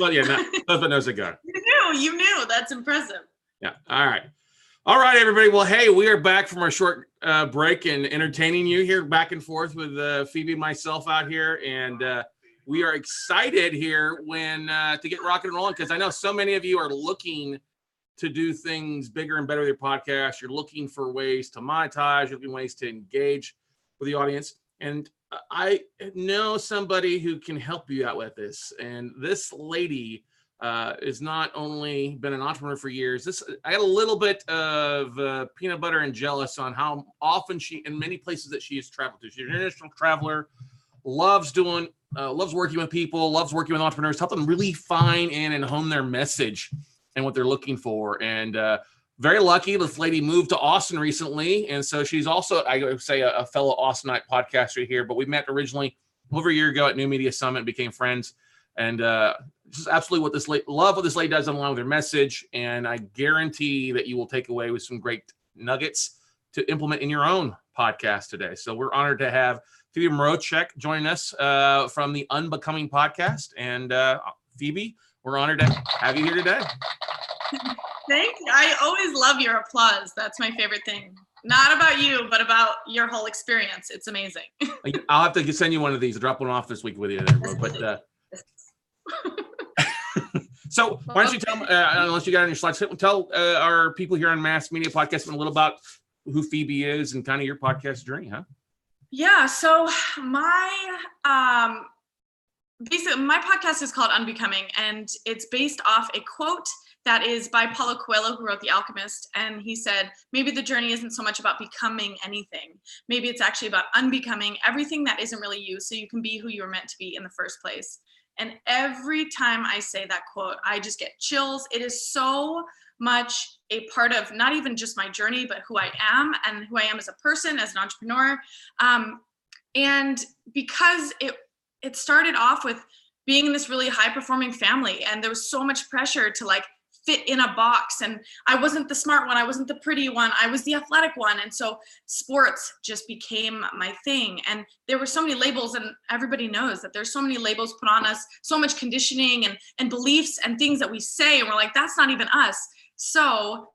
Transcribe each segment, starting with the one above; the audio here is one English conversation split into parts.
Well, yeah, husband knows a gun. You knew. That's impressive. Yeah. All right, everybody. Well, hey, we are back from our short break and entertaining you here back and forth with Phoebe and myself out here. And we are excited here to get rocking and rolling, because I know so many of you are looking to do things bigger and better with your podcast. You're looking for ways to monetize, you're looking for ways to engage with the audience. And I know somebody who can help you out with this. And this lady is not only been an entrepreneur for years. I got a little bit of peanut butter and jealous on how often in many places that she has traveled to. She's an international traveler, loves working with people, loves working with entrepreneurs, help them really find and hone their message and what they're looking for. And very lucky, this lady moved to Austin recently. And so she's also, I would say, a fellow Austinite podcaster here, but we met originally over a year ago at New Media Summit, became friends. And just absolutely love what this lady does along with her message. And I guarantee that you will take away with some great nuggets to implement in your own podcast today. So we're honored to have Phoebe Mroczek joining us from the Unbecoming podcast. And Phoebe, we're honored to have you here today. Thank you. I always love your applause. That's my favorite thing. Not about you, but about your whole experience. It's amazing. I'll have to send you one of these. I'll drop one off this week with you there, bro. But so why don't you tell me, unless you got it on your slides, tell our people here on Mass Media Podcast a little about who Phoebe is and kind of your podcast journey, huh? Yeah. So basically my podcast is called Unbecoming, and it's based off a quote that is by Paulo Coelho, who wrote The Alchemist. And he said, maybe the journey isn't so much about becoming anything. Maybe it's actually about unbecoming everything that isn't really you, so you can be who you were meant to be in the first place. And every time I say that quote, I just get chills. It is so much a part of not even just my journey, but who I am and who I am as a person, as an entrepreneur. And because it started off with being in this really high performing family, and there was so much pressure to fit in a box, and I wasn't the smart one, I wasn't the pretty one, I was the athletic one. And so sports just became my thing. And there were so many labels, and everybody knows that there's so many labels put on us, so much conditioning and beliefs and things that we say, and we're like, that's not even us. So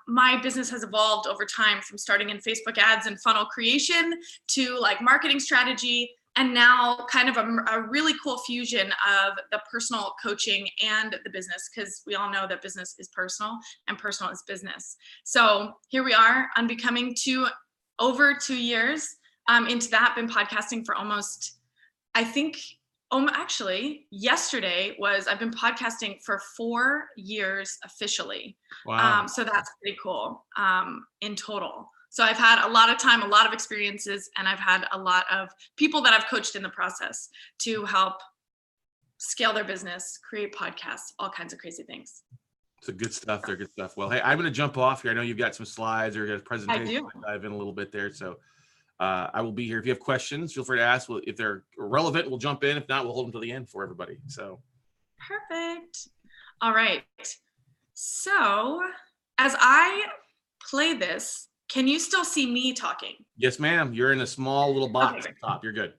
my business has evolved over time, from starting in Facebook ads and funnel creation to marketing strategy, and now kind of a really cool fusion of the personal coaching and the business, because we all know that business is personal and personal is business. So here we are, Unbecoming, over 2 years into that. Been podcasting for almost, I think, actually yesterday I've been podcasting for 4 years officially. Wow. So that's pretty cool in total. So I've had a lot of time, a lot of experiences, and I've had a lot of people that I've coached in the process to help scale their business, create podcasts, all kinds of crazy things. So good stuff there, good stuff. Well, hey, I'm going to jump off here. I know you've got some slides or a presentation. I do. To dive in a little bit there. So I will be here. If you have questions, feel free to ask. If they're relevant, we'll jump in. If not, we'll hold them to the end for everybody. So perfect. All right. So as I play this, can you still see me talking? Yes, ma'am. You're in a small little box Okay. at the top. You're good.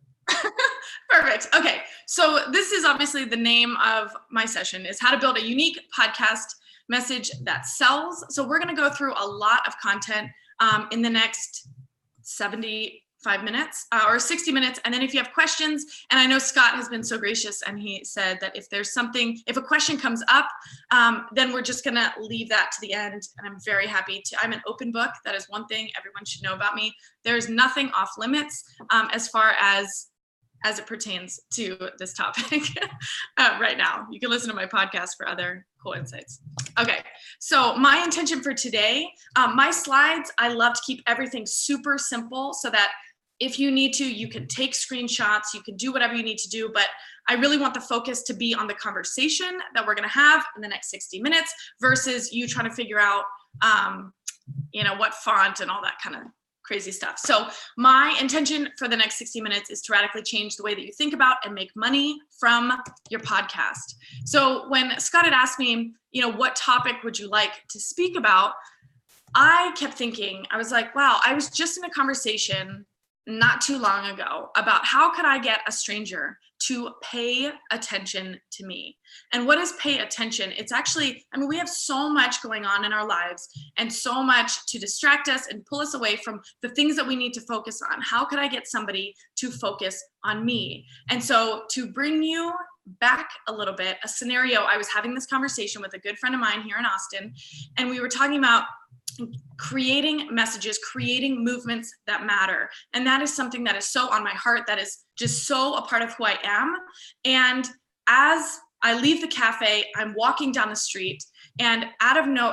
Perfect. Okay. So this is obviously the name of my session, is how to build a unique podcast message that sells. So we're going to go through a lot of content in the next 75 minutes or 60 minutes. And then if you have questions, and I know Scott has been so gracious, and he said that if a question comes up, then we're just going to leave that to the end. And I'm very happy I'm an open book. That is one thing everyone should know about me. There's nothing off limits as far as it pertains to this topic right now. You can listen to my podcast for other cool insights. Okay, so my intention for today, my slides, I love to keep everything super simple so that if you need to, you can take screenshots, you can do whatever you need to do, but I really want the focus to be on the conversation that we're gonna have in the next 60 minutes versus you trying to figure out, what font and all that kind of crazy stuff. So my intention for the next 60 minutes is to radically change the way that you think about and make money from your podcast. So when Scott had asked me, what topic would you like to speak about? I kept thinking, I was like, wow, I was just in a conversation not too long ago about how could I get a stranger to pay attention to me. And what is pay attention? It's actually, I mean, we have so much going on in our lives and so much to distract us and pull us away from the things that we need to focus on. How could I get somebody to focus on me? And so to bring you back a little bit, a scenario, I was having this conversation with a good friend of mine here in Austin, and we were talking about creating messages, creating movements that matter. And that is something that is so on my heart, that is just so a part of who I am. And as I leave the cafe, I'm walking down the street, and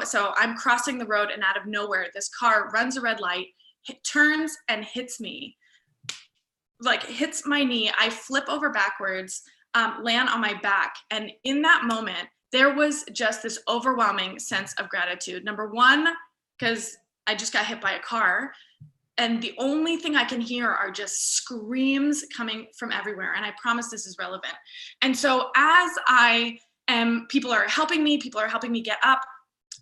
so I'm crossing the road, and out of nowhere, this car runs a red light, turns and hits me, like hits my knee. I flip over backwards, land on my back. And in that moment, there was just this overwhelming sense of gratitude. Number one, because I just got hit by a car, and the only thing I can hear are just screams coming from everywhere. And I promise this is relevant. And so as people are helping me get up,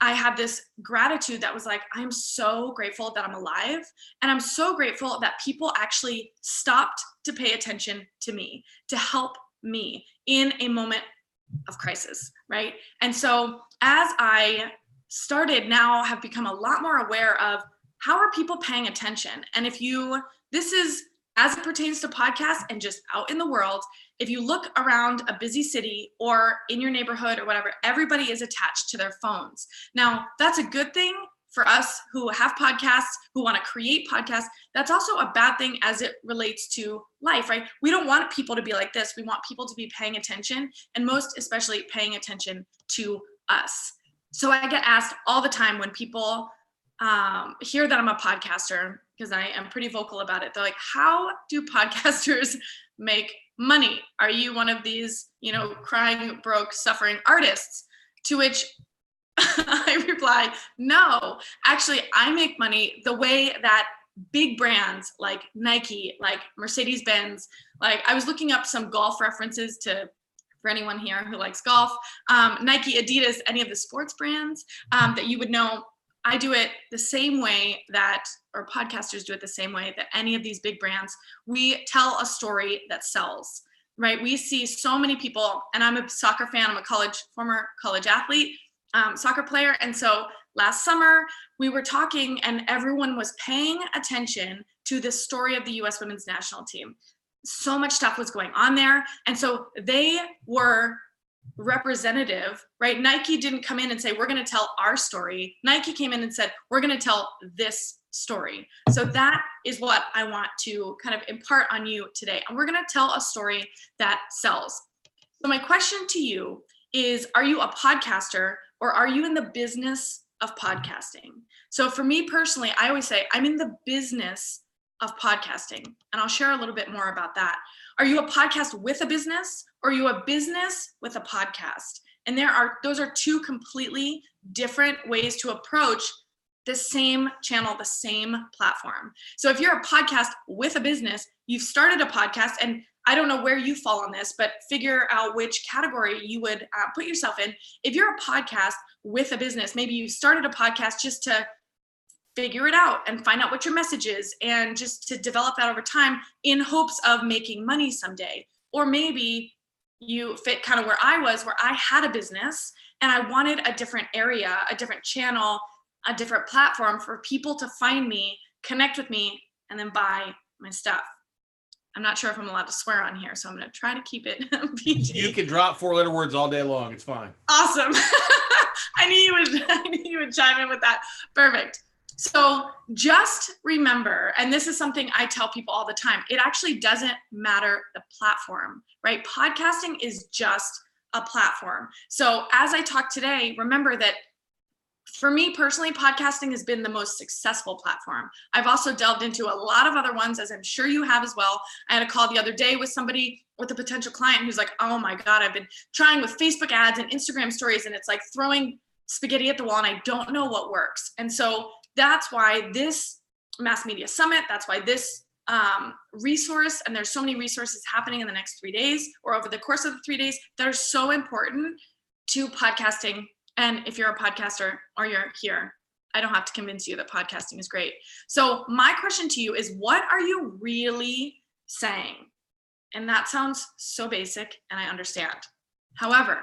I had this gratitude that was like, I'm so grateful that I'm alive. And I'm so grateful that people actually stopped to pay attention to me, to help me in a moment of crisis, right? And so as I have become a lot more aware of how are people paying attention. And this is as it pertains to podcasts and just out in the world, if you look around a busy city or in your neighborhood or whatever, everybody is attached to their phones. Now, that's a good thing for us who have podcasts, who want to create podcasts. That's also a bad thing as it relates to life, right? We don't want people to be like this. We want people to be paying attention, and most especially paying attention to us. So I get asked all the time when people hear that I'm a podcaster, because I am pretty vocal about it. They're like, how do podcasters make money? Are you one of these, crying, broke, suffering artists? To which I reply, no, actually, I make money the way that big brands like Nike, like Mercedes-Benz, like I was looking up some golf references for anyone here who likes golf, Nike, Adidas, any of the sports brands that you would know. I do it the same way or podcasters do it the same way that any of these big brands. We tell a story that sells, right? We see so many people, and I'm a soccer fan. I'm a former college athlete, soccer player. And so last summer we were talking and everyone was paying attention to the story of the US women's national team. So much stuff was going on there. And so they were representative, right? Nike didn't come in and say, we're going to tell our story. Nike came in and said, we're going to tell this story. So that is what I want to kind of impart on you today. And we're going to tell a story that sells. So my question to you is, are you a podcaster or are you in the business of podcasting? So for me personally, I always say I'm in the business of podcasting, and I'll share a little bit more about that. Are you a podcast with a business, or are you a business with a podcast? And those are two completely different ways to approach the same channel, the same platform. So if you're a podcast with a business, you've started a podcast, and I don't know where you fall on this, but figure out which category you would put yourself in. If you're a podcast with a business, maybe you started a podcast just to figure it out and find out what your message is, and just to develop that over time in hopes of making money someday. Or maybe you fit kind of where I was, where I had a business and I wanted a different area, a different channel, a different platform for people to find me, connect with me, and then buy my stuff. I'm not sure if I'm allowed to swear on here, so I'm going to try to keep it PG. You can drop 4-letter words all day long. It's fine. Awesome. I knew you would chime in with that. Perfect. So just remember, and this is something I tell people all the time, it actually doesn't matter the platform, right? Podcasting is just a platform. So as I talk today, remember that for me personally, podcasting has been the most successful platform. I've also delved into a lot of other ones, as I'm sure you have as well. I had a call the other day with a potential client who's like, oh my God, I've been trying with Facebook ads and Instagram stories, and it's like throwing spaghetti at the wall and I don't know what works. And so that's why this Mass Media Summit, that's why this resource, and there's so many resources happening in the next 3 days or over the course of the 3 days that are so important to podcasting. And if you're a podcaster or you're here, I don't have to convince you that podcasting is great. So my question to you is, what are you really saying? And that sounds so basic, and I understand. However,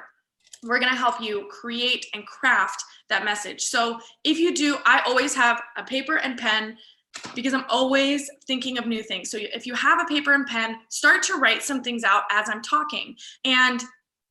we're going to help you create and craft that message. So if you do, I always have a paper and pen because I'm always thinking of new things. So if you have a paper and pen, start to write some things out as I'm talking. And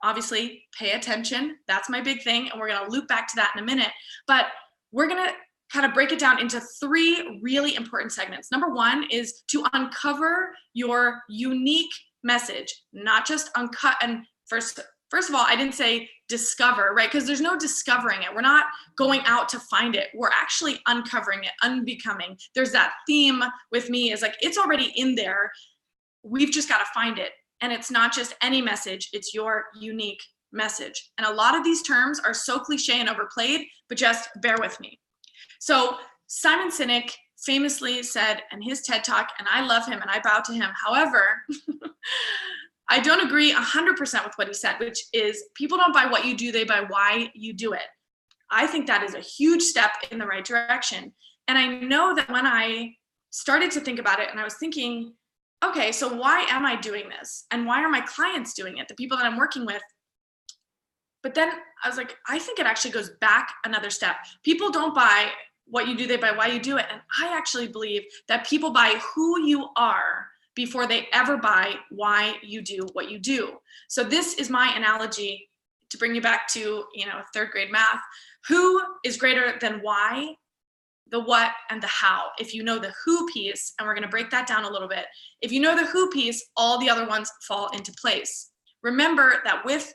obviously, pay attention. That's my big thing. And we're going to loop back to that in a minute. But we're going to kind of break it down into 3 really important segments. Number 1 is to uncover your unique message, not just uncut. And first of all, I didn't say discover, right? Because there's no discovering it. We're not going out to find it. We're actually uncovering it, unbecoming. There's that theme with me is like, it's already in there. We've just got to find it. And it's not just any message, it's your unique message. And a lot of these terms are so cliche and overplayed, but just bear with me. So Simon Sinek famously said in his TED Talk, and I love him and I bow to him. However, I don't agree 100% with what he said, which is people don't buy what you do, they buy why you do it. I think that is a huge step in the right direction. And I know that when I started to think about it and I was thinking, okay, so why am I doing this? And why are my clients doing it? The people that I'm working with. But then I was like, I think it actually goes back another step. People don't buy what you do, they buy why you do it. And I actually believe that people buy who you are before they ever buy why you do what you do. So this is my analogy to bring you back to, 3rd grade math. Who is greater than why, the what, and the how? If you know the who piece, and we're going to break that down a little bit. If you know the who piece, all the other ones fall into place. Remember that with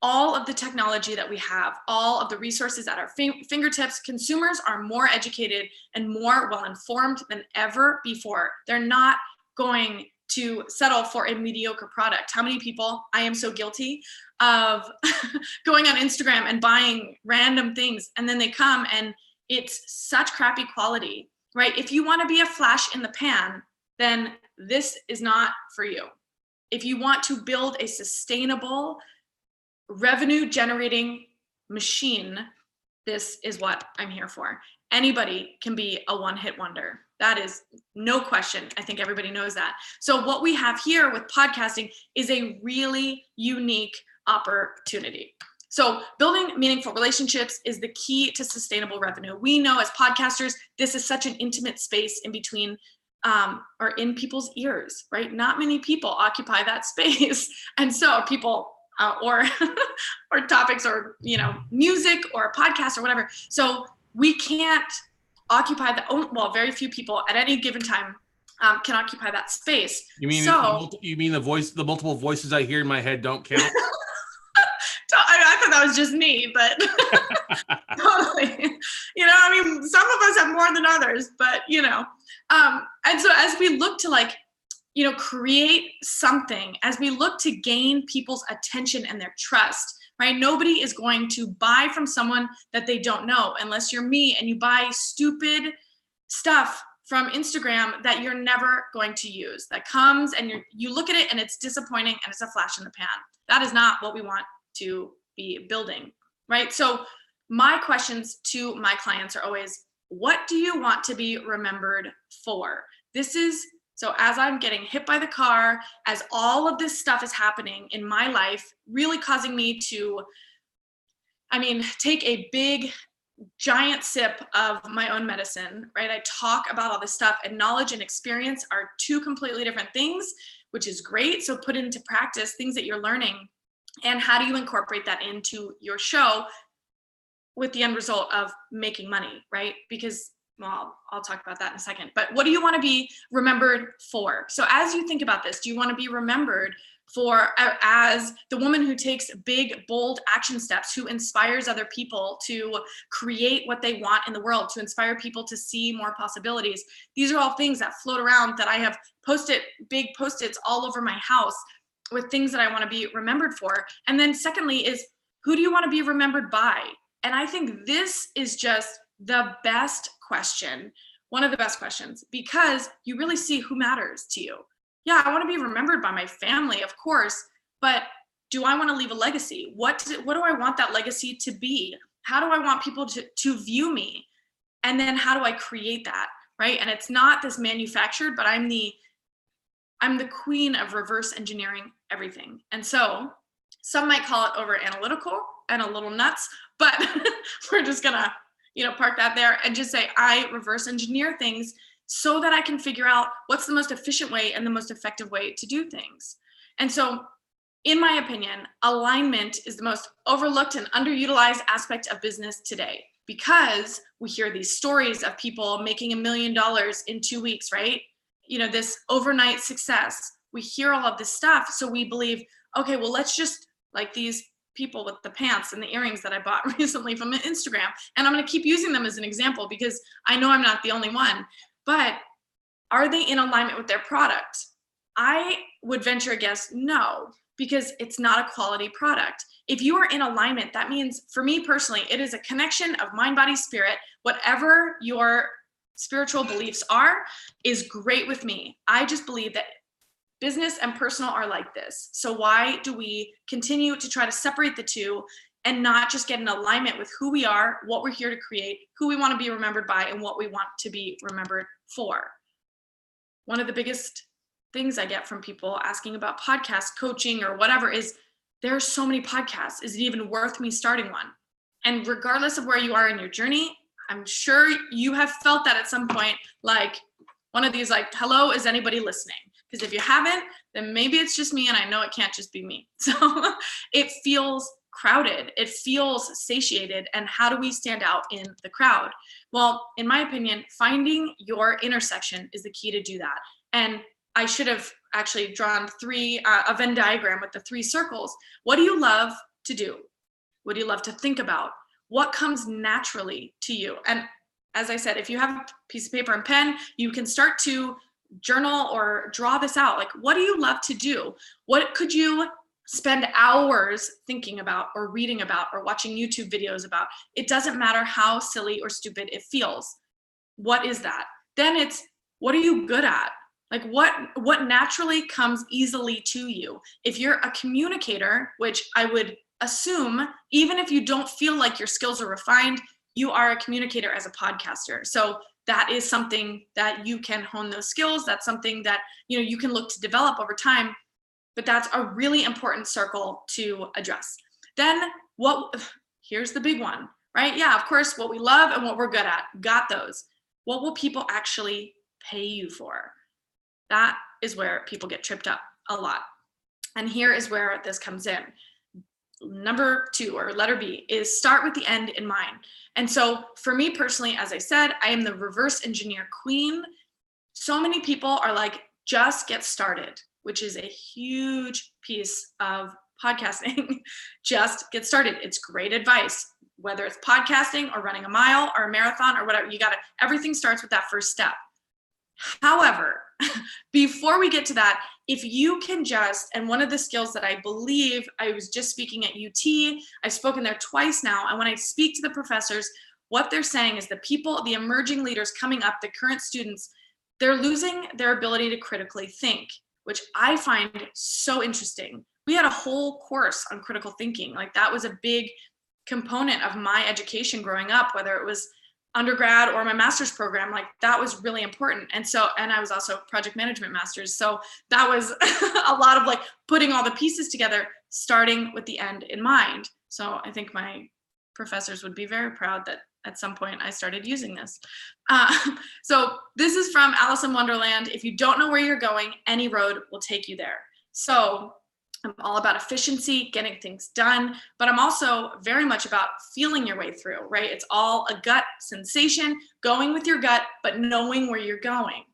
all of the technology that we have, all of the resources at our fingertips, consumers are more educated and more well-informed than ever before. They're not going to settle for a mediocre product. How many people, I am so guilty of going on Instagram and buying random things, and then they come and it's such crappy quality, right? If you want to be a flash in the pan, then this is not for you. If you want to build a sustainable revenue generating machine, this is what I'm here for. Anybody can be a one-hit wonder. That is no question. I think everybody knows that. So what we have here with podcasting is a really unique opportunity. So building meaningful relationships is the key to sustainable revenue. We know as podcasters, this is such an intimate space in between or in people's ears, right? Not many people occupy that space. And so people or topics or, music or podcasts or whatever. So we can't occupy very few people at any given time can occupy that space. You mean the multiple voices I hear in my head don't count? I thought that was just me, but totally. Some of us have more than others, but and so as we look to create something, as we look to gain people's attention and their trust, right? Nobody is going to buy from someone that they don't know, unless you're me and you buy stupid stuff from Instagram that you're never going to use, that comes and you look at it and it's disappointing and it's a flash in the pan. That is not what we want to be building, right? So my questions to my clients are always, what do you want to be remembered for? So as I'm getting hit by the car, as all of this stuff is happening in my life, really causing me to, take a big, giant sip of my own medicine, right? I talk about all this stuff, and knowledge and experience are 2 completely different things, which is great. So put into practice things that you're learning, and how do you incorporate that into your show with the end result of making money, right? Because I'll talk about that in a second. But what do you want to be remembered for? So as you think about this, do you want to be remembered for as the woman who takes big, bold action steps, who inspires other people to create what they want in the world, to inspire people to see more possibilities? These are all things that float around that I have big Post-its all over my house with things that I want to be remembered for. And then secondly is, who do you want to be remembered by? And I think this is just the best question, one of the best questions, because you really see who matters to you. Yeah, I want to be remembered by my family, of course, but do I want to leave a legacy? What do I want that legacy to be? How do I want people to view me? And then how do I create that, right? And it's not this manufactured, but I'm the queen of reverse engineering everything. And so some might call it over analytical and a little nuts, but we're just gonna, park that there and just say, I reverse engineer things so that I can figure out what's the most efficient way and the most effective way to do things. And so, in my opinion, alignment is the most overlooked and underutilized aspect of business today, because we hear these stories of people making $1 million in 2 weeks, right? This overnight success. We hear all of this stuff. So we believe, okay, well, let's just, like these people with the pants and the earrings that I bought recently from Instagram. And I'm going to keep using them as an example because I know I'm not the only one. But are they in alignment with their product? I would venture a guess, no, because it's not a quality product. If you are in alignment, that means, for me personally, it is a connection of mind, body, spirit. Whatever your spiritual beliefs are is great with me. I just believe that business and personal are like this. So why do we continue to try to separate the two and not just get in alignment with who we are, what we're here to create, who we want to be remembered by, and what we want to be remembered for? One of the biggest things I get from people asking about podcast coaching or whatever is, there's so many podcasts. Is it even worth me starting one? And regardless of where you are in your journey, I'm sure you have felt that at some point, like one of these, like, hello, is anybody listening? Because if you haven't, then maybe it's just me, and I know it can't just be me. So it feels crowded. It feels satiated. And how do we stand out in the crowd? Well, in my opinion, finding your intersection is the key to do that. And I should have actually drawn a Venn diagram with the 3 circles. What do you love to do? What do you love to think about? What comes naturally to you? And as I said, if you have a piece of paper and pen, you can start to journal or draw this out. Like, what do you love to do? What could you spend hours thinking about or reading about or watching YouTube videos about? It doesn't matter how silly or stupid it feels. What is that? Then it's, what are you good at? Like, what naturally comes easily to you? If you're a communicator, which I would assume, even if you don't feel like your skills are refined, you are a communicator as a podcaster. So that is something that you can hone those skills. That's something that, you can look to develop over time, but that's a really important circle to address. Then here's the big one, right? Yeah, of course, what we love and what we're good at, got those. What will people actually pay you for? That is where people get tripped up a lot. And here is where this comes in. Number 2, or letter B, is start with the end in mind. And so for me personally, as I said, I am the reverse engineer queen. So many people are like, just get started, which is a huge piece of podcasting. Just get started. It's great advice, whether it's podcasting or running a mile or a marathon or whatever. Everything starts with that first step. However, before we get to that, if you can and one of the skills that I believe, I was just speaking at UT, I've spoken there twice now, and when I speak to the professors, what they're saying is the emerging leaders coming up, the current students, they're losing their ability to critically think, which I find so interesting. We had a whole course on critical thinking. Like, that was a big component of my education growing up, whether it was undergrad or my master's program. Like, that was really important. And I was also project management master's. So that was a lot of like putting all the pieces together, starting with the end in mind. So I think my professors would be very proud that at some point I started using this. So this is from Alice in Wonderland. If you don't know where you're going, any road will take you there. So I'm all about efficiency, getting things done, but I'm also very much about feeling your way through, right? It's all a gut sensation, going with your gut, but knowing where you're going.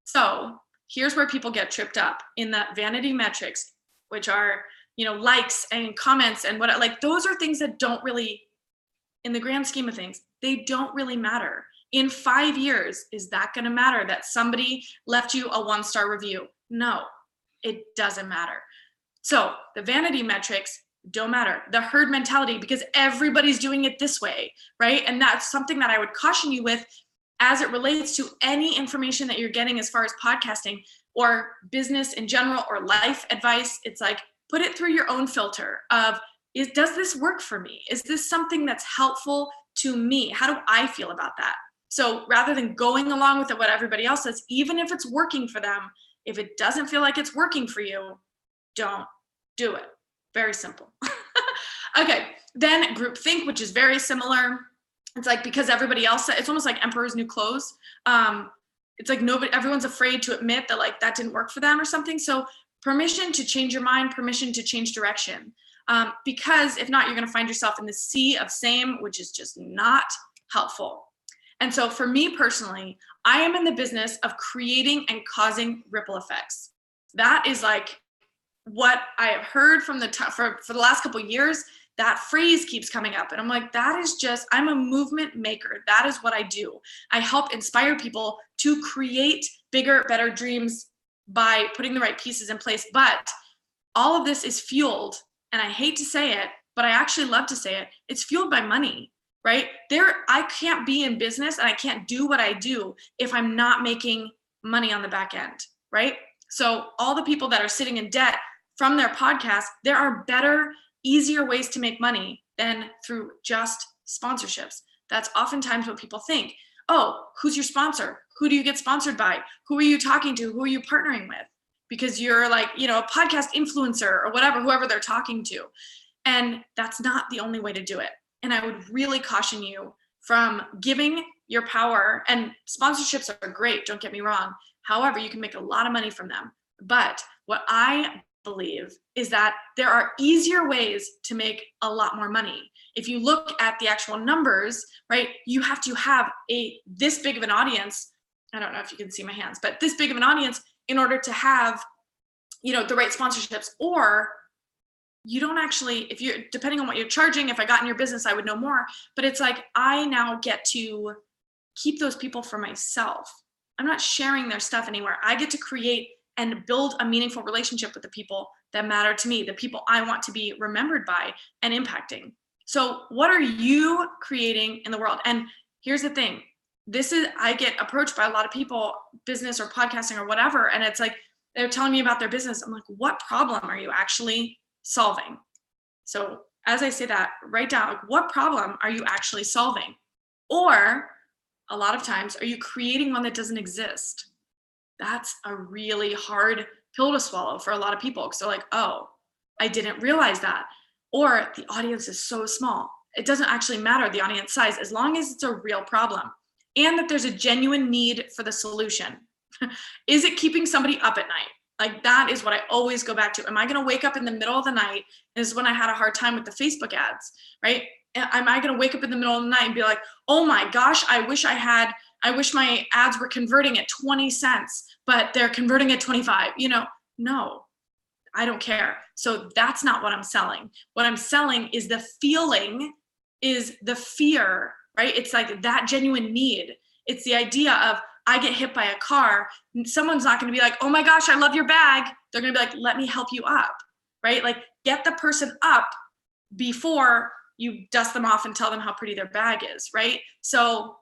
So here's where people get tripped up in the vanity metrics, which are, likes and comments and those are things that don't really, in the grand scheme of things, they don't really matter. In 5 years, is that going to matter that somebody left you a 1-star review? No, it doesn't matter. So the vanity metrics don't matter. The herd mentality, because everybody's doing it this way, right? And that's something that I would caution you with as it relates to any information that you're getting as far as podcasting or business in general or life advice. It's like, put it through your own filter of, does this work for me? Is this something that's helpful to me? How do I feel about that? So rather than going along with what everybody else says, even if it's working for them, if it doesn't feel like it's working for you, don't do it. Very simple. Okay, then groupthink, which is very similar. It's like, because everybody else, it's almost like Emperor's New Clothes. It's like everyone's afraid to admit that like that didn't work for them or something. So permission to change your mind, permission to change direction. Because if not, you're going to find yourself in the sea of same, which is just not helpful. And so for me personally, I am in the business of creating and causing ripple effects. That is like what I have heard from for the last couple of years. That phrase keeps coming up. And I'm like, that is just, I'm a movement maker. That is what I do. I help inspire people to create bigger, better dreams by putting the right pieces in place. But all of this is fueled, and I hate to say it, but I actually love to say it, it's fueled by money, right? I can't be in business and I can't do what I do if I'm not making money on the back end, right? So all the people that are sitting in debt from their podcast, there are better, easier ways to make money than through just sponsorships. That's oftentimes what people think. Oh, who's your sponsor? Who do you get sponsored by? Who are you talking to? Who are you partnering with? Because you're like, a podcast influencer or whatever, whoever they're talking to. And that's not the only way to do it. And I would really caution you from giving your power, and sponsorships are great, don't get me wrong. However, you can make a lot of money from them. But what I believe is that there are easier ways to make a lot more money. If you look at the actual numbers, right, you have to have this big of an audience. I don't know if you can see my hands, but this big of an audience in order to have, the right sponsorships. Or you don't actually, if you're, depending on what you're charging, if I got in your business, I would know more. But it's like, I now get to keep those people for myself. I'm not sharing their stuff anywhere. I get to create and build a meaningful relationship with the people that matter to me, the people I want to be remembered by and impacting. So what are you creating in the world? And here's the thing. I get approached by a lot of people, business or podcasting or whatever. And it's like, they're telling me about their business. I'm like, what problem are you actually solving? So as I say that, write down, like, what problem are you actually solving? Or a lot of times, are you creating one that doesn't exist? That's a really hard pill to swallow for a lot of people. Because they're like, oh, I didn't realize that. Or the audience is so small. It doesn't actually matter the audience size, as long as it's a real problem and that there's a genuine need for the solution. Is it keeping somebody up at night? Like, that is what I always go back to. Am I going to wake up in the middle of the night? This is when I had a hard time with the Facebook ads, right? Am I going to wake up in the middle of the night and be like, oh my gosh, I wish my ads were converting at 20 cents, but they're converting at 25, No, I don't care. So that's not what I'm selling. What I'm selling is the feeling, is the fear, right? It's like that genuine need. It's the idea of, I get hit by a car. Someone's not going to be like, oh my gosh, I love your bag. They're going to be like, let me help you up, right? Like, get the person up before you dust them off and tell them how pretty their bag is, right? So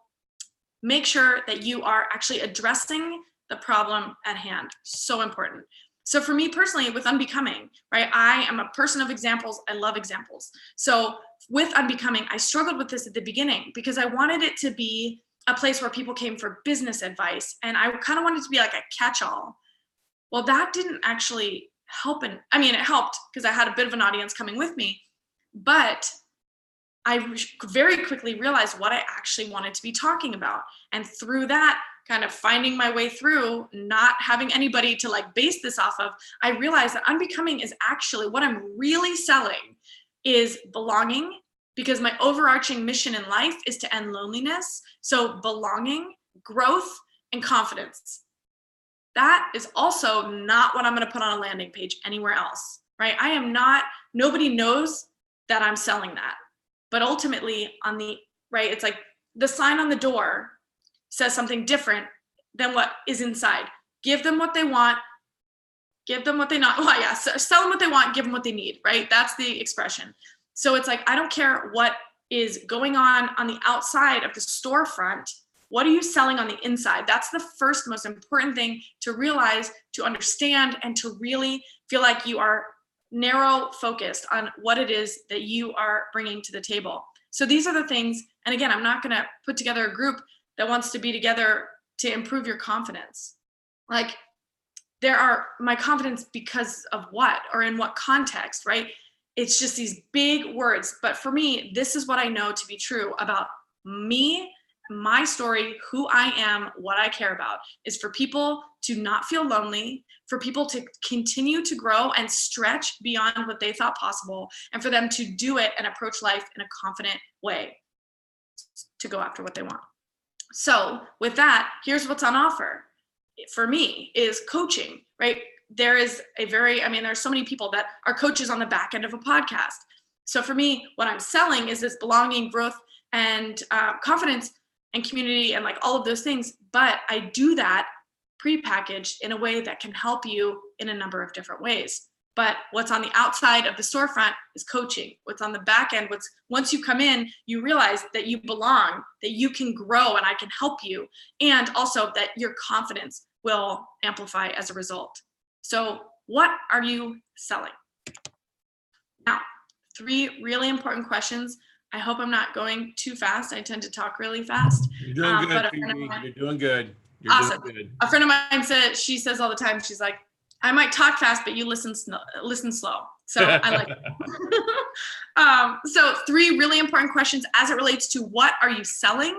make sure that you are actually addressing the problem at hand. So important. So for me personally, with Unbecoming, right, I am a person of examples. I love examples. So with Unbecoming, I struggled with this at the beginning because I wanted it to be a place where people came for business advice. And I kind of wanted it to be like a catch-all. Well, that didn't actually help. It helped because I had a bit of an audience coming with me, but I very quickly realized what I actually wanted to be talking about. And through that, kind of finding my way through, not having anybody to like base this off of, I realized that Unbecoming is actually, what I'm really selling is belonging, because my overarching mission in life is to end loneliness. So belonging, growth, and confidence. That is also not what I'm going to put on a landing page anywhere else, right? Nobody knows that I'm selling that. But ultimately right, it's like the sign on the door says something different than what is inside. Give them what they want. Give them what they not. Well, yeah, so sell them what they want, give them what they need, right? That's the expression. So it's like, I don't care what is going on the outside of the storefront. What are you selling on the inside? That's the first most important thing to realize, to understand, and to really feel like you are narrow focused on what it is that you are bringing to the table. So these are the things And again, I'm not going to put together a group that wants to be together to improve your confidence. Like, my confidence because of what, or in what context, right? It's just these big words. But for me, this is what I know to be true about me, my story, who I am, what I care about, is for people to not feel lonely, for people to continue to grow and stretch beyond what they thought possible, and for them to do it and approach life in a confident way to go after what they want. So with that, here's what's on offer for me is coaching, right? There's so many people that are coaches on the back end of a podcast. So for me, what I'm selling is this belonging, growth, and confidence and community and like all of those things. But I do that prepackaged in a way that can help you in a number of different ways. But what's on the outside of the storefront is coaching. What's on the back end, once you come in, you realize that you belong, that you can grow and I can help you. And also that your confidence will amplify as a result. So what are you selling? Now, 3 really important questions. I hope I'm not going too fast. I tend to talk really fast. You're doing good, Phoebe. You're doing good. You're awesome. Doing good. A friend of mine she says all the time, she's like, I might talk fast, but you listen slow. So I like it. So 3 really important questions as it relates to what are you selling?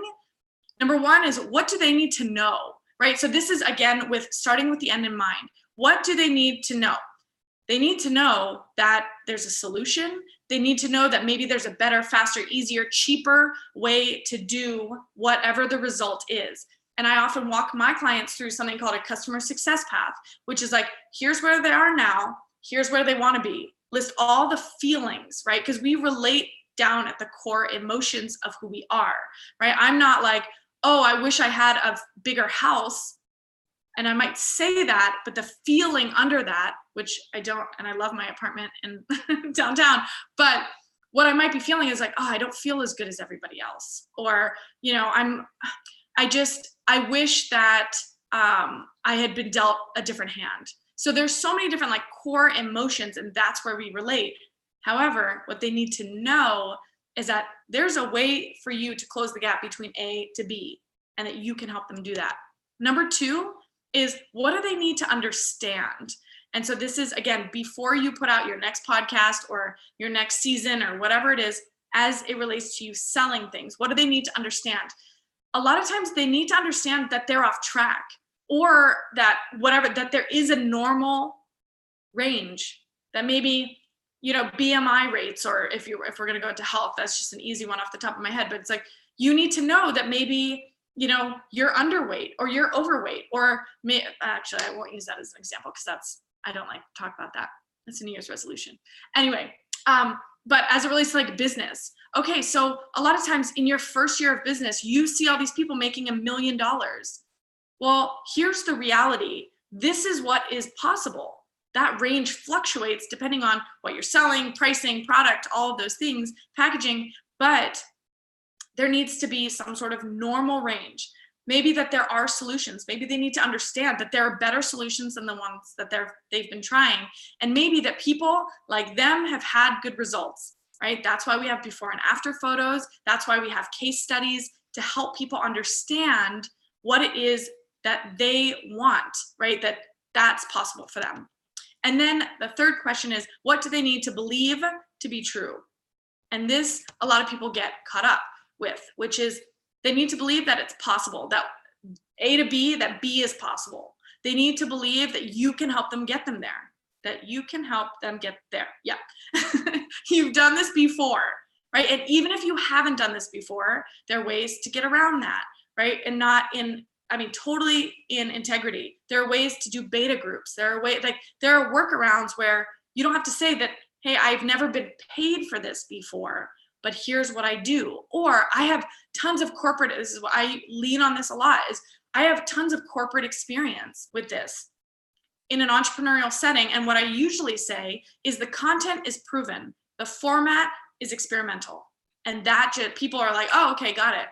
Number 1 is, what do they need to know, right? So this is, again, starting with the end in mind. What do they need to know? They need to know that there's a solution. They need to know that maybe there's a better, faster, easier, cheaper way to do whatever the result is. And I often walk my clients through something called a customer success path, which is like, here's where they are now, here's where they want to be. List all the feelings, right? Because we relate down at the core emotions of who we are, right? I'm not like, oh, I wish I had a bigger house. And I might say that, but the feeling under that, which I don't, and I love my apartment in downtown, but what I might be feeling is like, oh, I don't feel as good as everybody else. Or, I wish that I had been dealt a different hand. So there's so many different like core emotions, and that's where we relate. However, what they need to know is that there's a way for you to close the gap between A to B, and that you can help them do that. Number 2 is, what do they need to understand? And so this is, again, before you put out your next podcast or your next season or whatever it is, as it relates to you selling things, what do they need to understand? A lot of times they need to understand that they're off track, or that there is a normal range, that maybe, BMI rates, or if we're going to go into health, that's just an easy one off the top of my head, but it's like, you need to know that maybe, you're underweight or you're overweight, or actually, I won't use that as an example because I don't like to talk about that. That's a New Year's resolution. Anyway, but as it relates to like business, okay, so a lot of times in your first year of business, you see all these people making $1 million. Well, here's the reality. This is what is possible. That range fluctuates depending on what you're selling, pricing, product, all of those things, packaging, but there needs to be some sort of normal range. Maybe that there are solutions. Maybe they need to understand that there are better solutions than the ones that they've been trying. And maybe that people like them have had good results, right? That's why we have before and after photos. That's why we have case studies to help people understand what it is that they want, right? That's possible for them. And then the third question is, what do they need to believe to be true? And this, a lot of people get caught up with, which is they need to believe that it's possible, that A to B, that B is possible. They need to believe that you can help them get them there, that you can help them get there. Yeah. You've done this before, right? And even if you haven't done this before, there are ways to get around that, right? And totally in integrity. There are ways to do beta groups. There are workarounds where you don't have to say that, hey, I've never been paid for this before, but here's what I do. Or I have tons of corporate, this is what I lean on this a lot, is I have tons of corporate experience with this in an entrepreneurial setting. And what I usually say is the content is proven. The format is experimental. And that people are like, oh, okay, got it.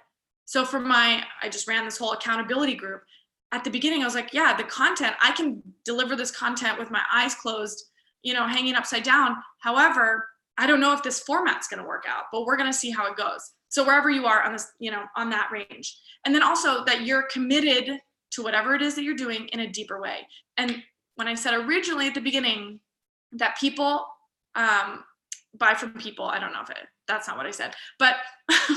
So I just ran this whole accountability group. At the beginning, I was like, yeah, the content, I can deliver this content with my eyes closed, hanging upside down. However, I don't know if this format's going to work out, but we're going to see how it goes. So wherever you are on this, on that range. And then also that you're committed to whatever it is that you're doing in a deeper way. And when I said originally at the beginning that people buy from people, I don't know if that's not what I said, but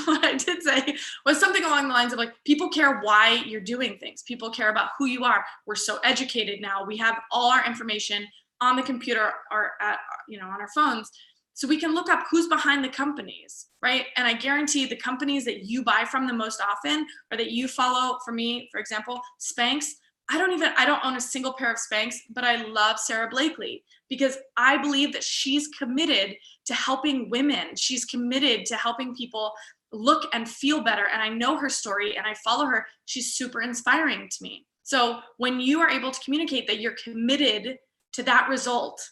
what I did say was something along the lines of like, people care why you're doing things. People care about who you are. We're so educated now. We have all our information on the computer or on our phones. So we can look up who's behind the companies, right? And I guarantee the companies that you buy from the most often, or that you follow, for me, for example, Spanx, I don't own a single pair of Spanx, but I love Sarah Blakely because I believe that she's committed to helping women. She's committed to helping people look and feel better. And I know her story and I follow her. She's super inspiring to me. So when you are able to communicate that you're committed to that result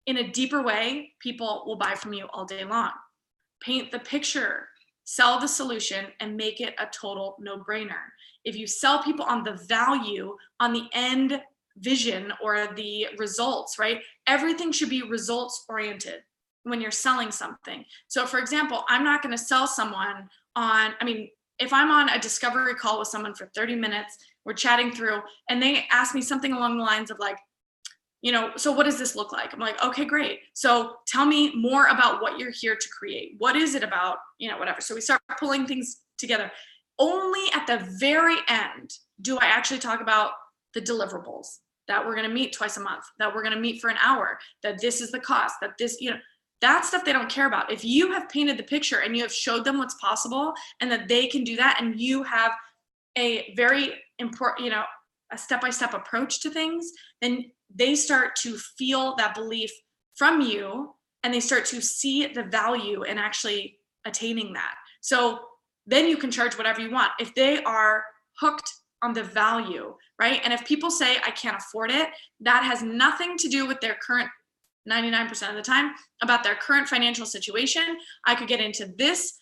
in a deeper way, people will buy from you all day long. Paint the picture, sell the solution, and make it a total no-brainer. If you sell people on the value, on the end vision or the results, right? Everything should be results oriented when you're selling something. So for example, I'm not going to sell someone if I'm on a discovery call with someone for 30 minutes, we're chatting through, and they ask me something along the lines of like, so what does this look like? I'm like, okay, great. So tell me more about what you're here to create. What is it about, whatever. So we start pulling things together. Only at the very end do I actually talk about the deliverables, that we're going to meet twice a month, that we're going to meet for an hour, that this is the cost, that this, that stuff they don't care about. If you have painted the picture and you have showed them what's possible and that they can do that, and you have a very important, a step-by-step approach to things, then they start to feel that belief from you and they start to see the value in actually attaining that. So then you can charge whatever you want. If they are hooked on the value, right? And if people say, I can't afford it, that has nothing to do with their current, 99% of the time, about their current financial situation. I could get into this.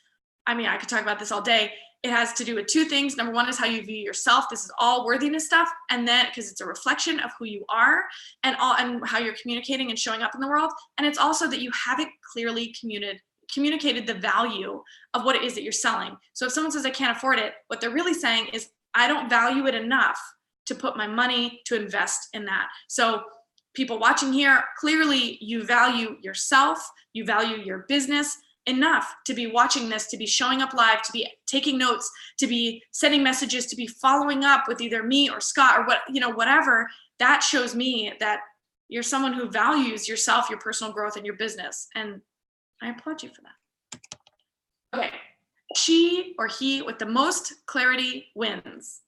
I could talk about this all day. It has to do with two things. Number one is how you view yourself. This is all worthiness stuff. And then, because it's a reflection of who you are and how you're communicating and showing up in the world. And it's also that you haven't clearly communicated the value of what it is that you're selling. So if someone says, I can't afford it, what they're really saying is, I don't value it enough to put my money to invest in that. So people watching here, clearly you value yourself, you value your business enough to be watching this, to be showing up live, to be taking notes, to be sending messages, to be following up with either me or Scott or whatever. That shows me that you're someone who values yourself, your personal growth, and your business. And I applaud you for that. Okay, she or he with the most clarity wins.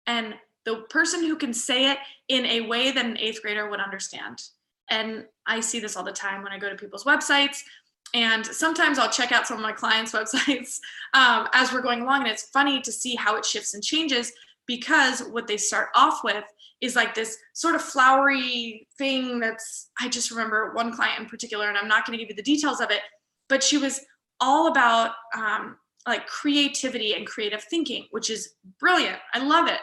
And the person who can say it in a way that an 8th grader would understand. And I see this all the time when I go to people's websites. And sometimes I'll check out some of my clients' websites as we're going along. And it's funny to see how it shifts and changes, because what they start off with is like this sort of flowery thing I just remember one client in particular, and I'm not going to give you the details of it, but she was all about like creativity and creative thinking, which is brilliant. I love it.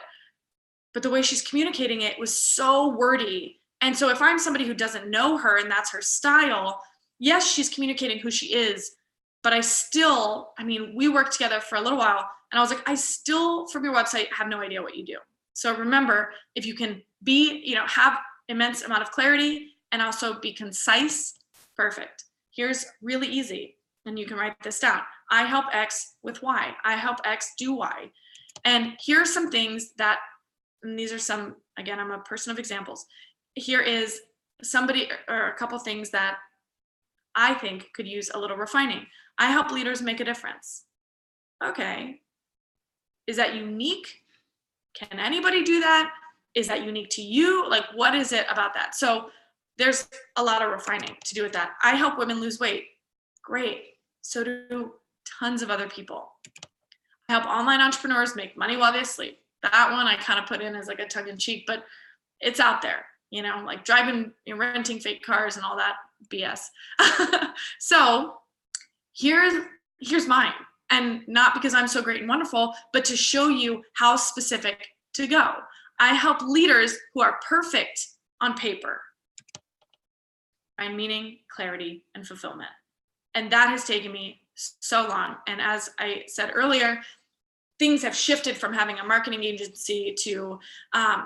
But the way she's communicating it was so wordy. And so if I'm somebody who doesn't know her and that's her style, yes, she's communicating who she is, but we worked together for a little while, and I was like, I still, from your website, have no idea what you do. So remember, if you can have immense amount of clarity and also be concise, perfect. Here's really easy, and you can write this down. I help X with Y. I help X do Y. And here are some things that, and these are some, again, I'm a person of examples. Here is somebody or a couple things that I think could use a little refining. I help leaders make a difference. Okay. Is that unique? Can anybody do that? Is that unique to you? Like, what is it about that? So there's a lot of refining to do with that. I help women lose weight. Great. So do tons of other people. I help online entrepreneurs make money while they sleep. That one I kind of put in as like a tongue in cheek, but it's out there, like driving, renting fake cars and all that BS. So here's mine. And not because I'm so great and wonderful, but to show you how specific to go. I help leaders who are perfect on paper. Find meaning, clarity, and fulfillment. And that has taken me so long. And as I said earlier, things have shifted from having a marketing agency to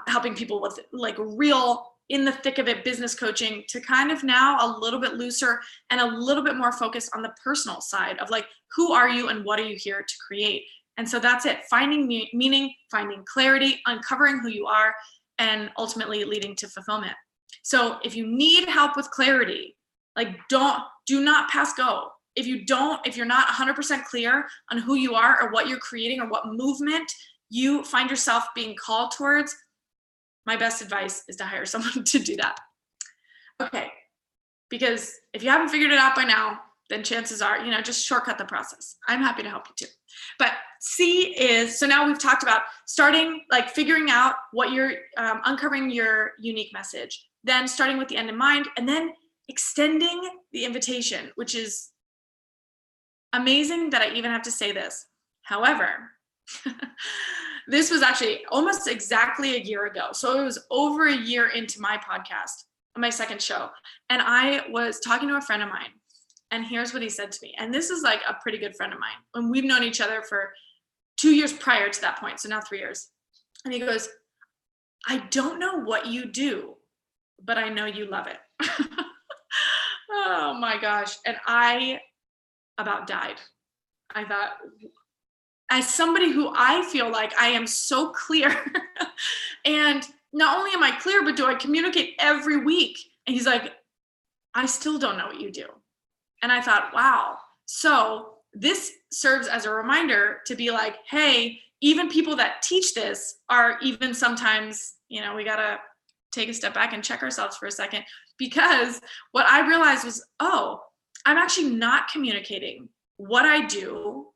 helping people with like real in the thick of it business coaching, to kind of now a little bit looser and a little bit more focused on the personal side of like, who are you and what are you here to create? And so that's it, finding meaning, finding clarity, uncovering who you are, and ultimately leading to fulfillment. So if you need help with clarity, like do not pass go. If you're not 100% clear on who you are or what you're creating or what movement you find yourself being called towards, my best advice is to hire someone to do that. Okay, because if you haven't figured it out by now, then chances are, just shortcut the process. I'm happy to help you too. But C is, so now we've talked about starting, like figuring out what you're, uncovering your unique message, then starting with the end in mind, and then extending the invitation, which is amazing that I even have to say this. However, this was actually almost exactly a year ago. So it was over a year into my podcast, my second show. And I was talking to a friend of mine, and here's what he said to me. And this is like a pretty good friend of mine. And we've known each other for 2 years prior to that point. So now 3 years. And he goes, I don't know what you do, but I know you love it. Oh my gosh. And I about died. I thought, as somebody who I feel like I am so clear, and not only am I clear, but do I communicate every week? And he's like, I still don't know what you do. And I thought, wow. So this serves as a reminder to be like, hey, even people that teach this are even sometimes, we got to take a step back and check ourselves for a second, because what I realized was, I'm actually not communicating what I do.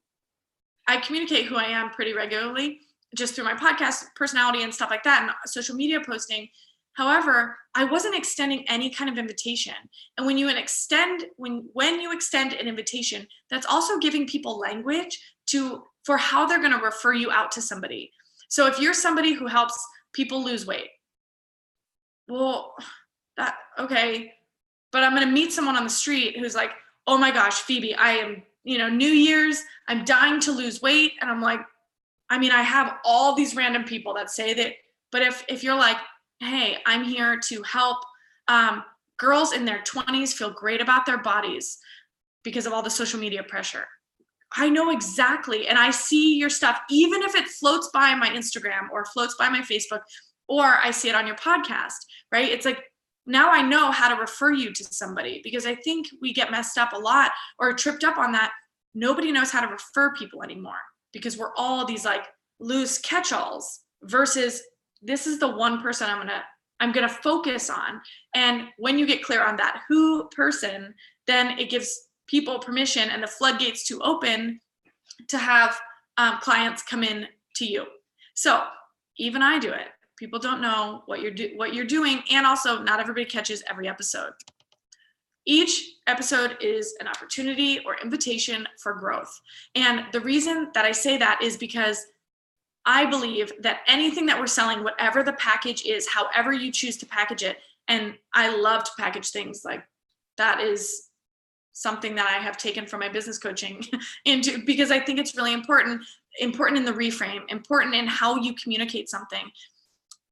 I communicate who I am pretty regularly, just through my podcast personality and stuff like that, and social media posting. However, I wasn't extending any kind of invitation. And when you extend an invitation, that's also giving people language for how they're going to refer you out to somebody. So if you're somebody who helps people lose weight, well, okay, but I'm going to meet someone on the street who's like, oh my gosh, Phoebe, I am, New Year's, I'm dying to lose weight. And I'm like, I have all these random people that say that, but if you're like, hey, I'm here to help girls in their 20s feel great about their bodies because of all the social media pressure. I know exactly, and I see your stuff, even if it floats by my Instagram or floats by my Facebook, or I see it on your podcast, right? It's like, now I know how to refer you to somebody, because I think we get messed up a lot or tripped up on that. Nobody knows how to refer people anymore, because we're all these like loose catch-alls, versus this is the one person I'm gonna focus on. And when you get clear on that who person, then it gives people permission and the floodgates to open to have clients come in to you. So even I do it. People don't know what you're doing, and also not everybody catches every episode. Each episode is an opportunity or invitation for growth. And the reason that I say that is because I believe that anything that we're selling, whatever the package is, however you choose to package it, and I love to package things, like that is something that I have taken from my business coaching into, because I think it's really important in the reframe, important in how you communicate something.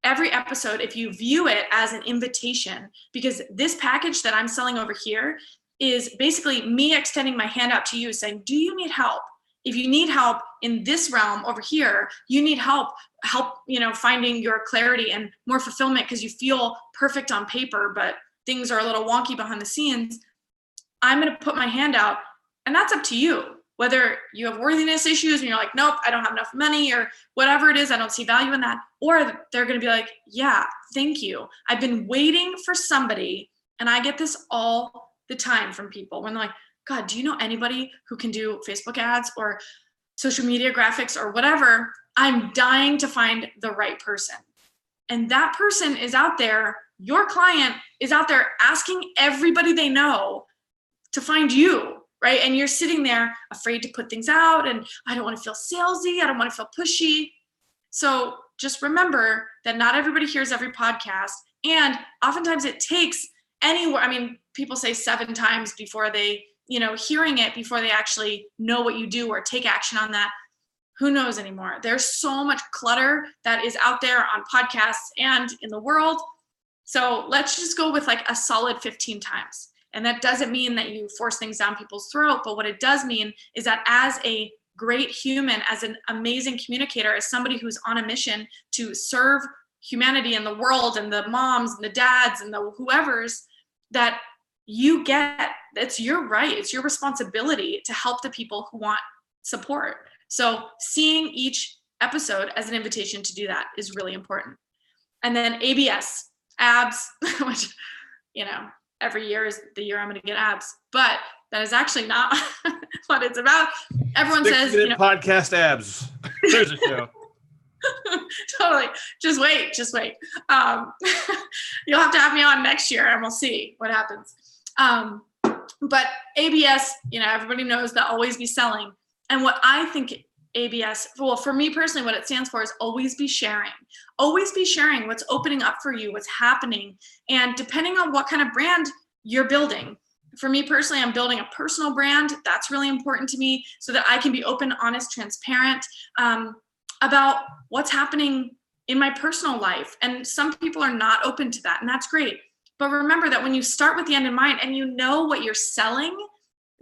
Every episode, if you view it as an invitation, because this package that I'm selling over here is basically me extending my hand out to you saying, do you need help? If you need help in this realm over here, you need help, finding your clarity and more fulfillment because you feel perfect on paper, but things are a little wonky behind the scenes, I'm going to put my hand out, and that's up to you. Whether you have worthiness issues and you're like, nope, I don't have enough money, or whatever it is, I don't see value in that. Or they're going to be like, yeah, thank you. I've been waiting for somebody. And I get this all the time from people when they're like, God, do you know anybody who can do Facebook ads or social media graphics or whatever? I'm dying to find the right person. And that person is out there. Your client is out there asking everybody they know to find you. Right? And you're sitting there afraid to put things out, and I don't want to feel salesy. I don't want to feel pushy. So just remember that not everybody hears every podcast. And oftentimes it takes anywhere. People say 7 times before they hearing it before they actually know what you do or take action on that. Who knows anymore? There's so much clutter that is out there on podcasts and in the world. So let's just go with like a solid 15 times. And that doesn't mean that you force things down people's throat, but what it does mean is that as a great human, as an amazing communicator, as somebody who's on a mission to serve humanity and the world and the moms and the dads and the whoever's, that you get, it's your right, it's your responsibility to help the people who want support. So seeing each episode as an invitation to do that is really important. And then ABS, abs, which, every year is the year I'm going to get abs, but that is actually not what it's about. Everyone says, podcast abs. There's a show. Totally. Just wait. You'll have to have me on next year and we'll see what happens. But ABS, everybody knows that always be selling. And what I think ABS, well, for me personally, what it stands for is always be sharing. Always be sharing what's opening up for you, what's happening. And depending on what kind of brand you're building. For me personally, I'm building a personal brand. That's really important to me so that I can be open, honest, transparent about what's happening in my personal life. And some people are not open to that, and that's great. But remember that when you start with the end in mind and you know what you're selling,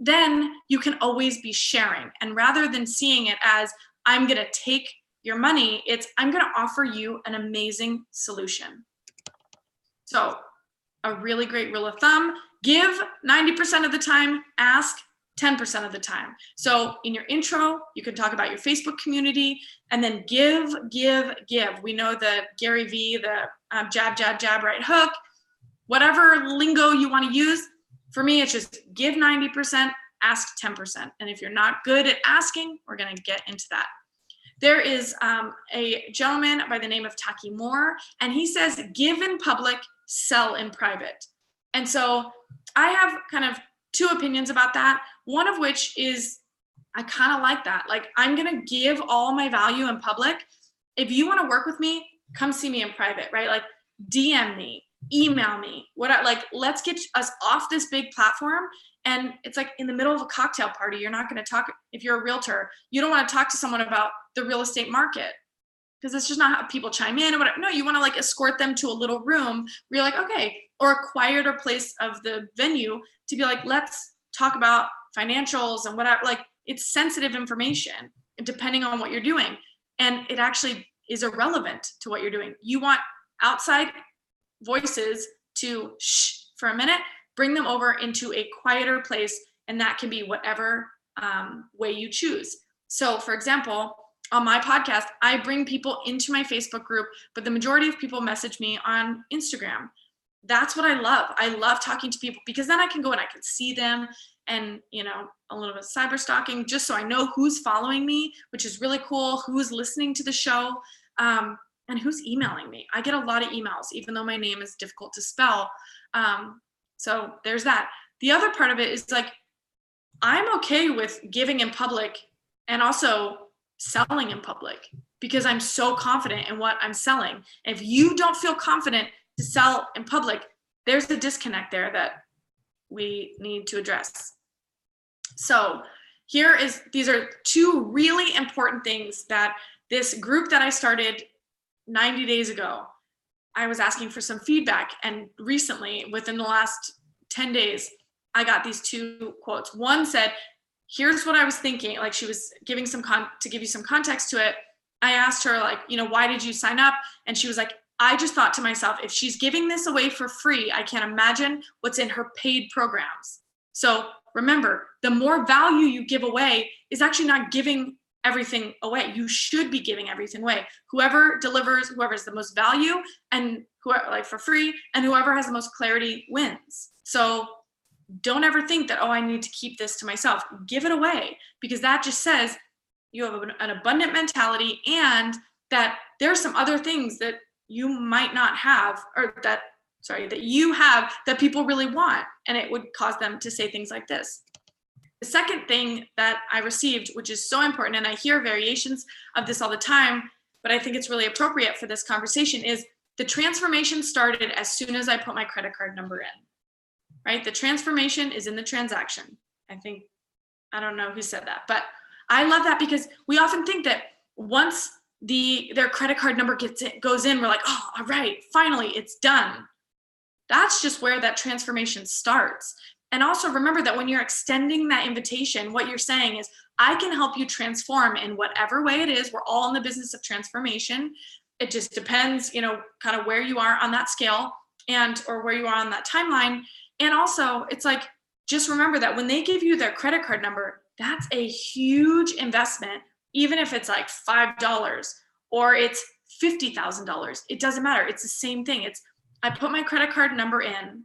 then you can always be sharing. And rather than seeing it as, I'm going to take your money, it's, I'm going to offer you an amazing solution. So a really great rule of thumb, give 90% of the time, ask 10% of the time. So in your intro, you can talk about your Facebook community and then give. We know the Gary V, the jab, right hook, whatever lingo you want to use. For me, it's just give 90%, ask 10%. And if you're not good at asking, we're going to get into that. There is a gentleman by the name of Taki Moore, and he says, give in public, sell in private. And so I have kind of two opinions about that. One of which is, I kind of like that. Like, I'm going to give all my value in public. If you want to work with me, come see me in private, right? Like, DM me, email me, let's get us off this big platform. And it's like in the middle of a cocktail party, you're not going to talk, if you're a realtor, you don't want to talk to someone about the real estate market because it's just not how people chime in or whatever. No, you want to like escort them to a little room where you're like, okay, or a quieter place of the venue to be like, let's talk about financials and whatever. Like, it's sensitive information depending on what you're doing. And it actually is irrelevant to what you're doing. You want outside voices to shh for a minute, bring them over into a quieter place, and that can be whatever way you choose. So for example, on my podcast, I bring people into my Facebook group, but the majority of people message me on Instagram. That's what I love. I love talking to people because then I can go and I can see them and, a little bit of cyber stalking just so I know who's following me, which is really cool, who's listening to the show. And who's emailing me. I get a lot of emails, even though my name is difficult to spell. So there's that. The other part of it is like, I'm okay with giving in public and also selling in public because I'm so confident in what I'm selling. If you don't feel confident to sell in public, there's a disconnect there that we need to address. So these are two really important things that this group that I started 90 days ago, I was asking for some feedback. And recently, within the last 10 days, I got these two quotes. One said, here's what I was thinking. Like, she was giving to give you some context to it. I asked her, like, why did you sign up? And she was like, I just thought to myself, if she's giving this away for free, I can't imagine what's in her paid programs. So remember, the more value you give away is actually not giving everything away. You should be giving everything away. Whoever delivers, whoever's the most value, and whoever, like, for free, and whoever has the most clarity wins. So don't ever think that, I need to keep this to myself. Give it away, because that just says you have an abundant mentality and that there are some other things that you might not have, or that you have that people really want, and it would cause them to say things like this. The second thing that I received, which is so important, and I hear variations of this all the time, but I think it's really appropriate for this conversation, is the transformation started as soon as I put my credit card number in, right? The transformation is in the transaction. I don't know who said that, but I love that because we often think that once their credit card number goes in, we're like, oh, all right, finally, it's done. That's just where that transformation starts. And also remember that when you're extending that invitation, what you're saying is, I can help you transform in whatever way it is. We're all in the business of transformation. It just depends, kind of where you are on that scale or where you are on that timeline. And also it's like, just remember that when they give you their credit card number, that's a huge investment, even if it's like $5 or it's $50,000. It doesn't matter. It's the same thing. I put my credit card number in,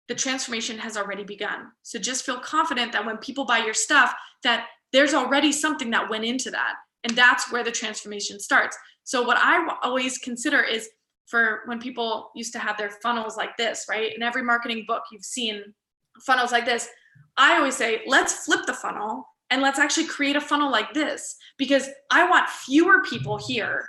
the transformation has already begun. So just feel confident that when people buy your stuff, that there's already something that went into that. And that's where the transformation starts. So what I always consider is, for when people used to have their funnels like this, right? In every marketing book, you've seen funnels like this. I always say, let's flip the funnel and let's actually create a funnel like this, because I want fewer people here,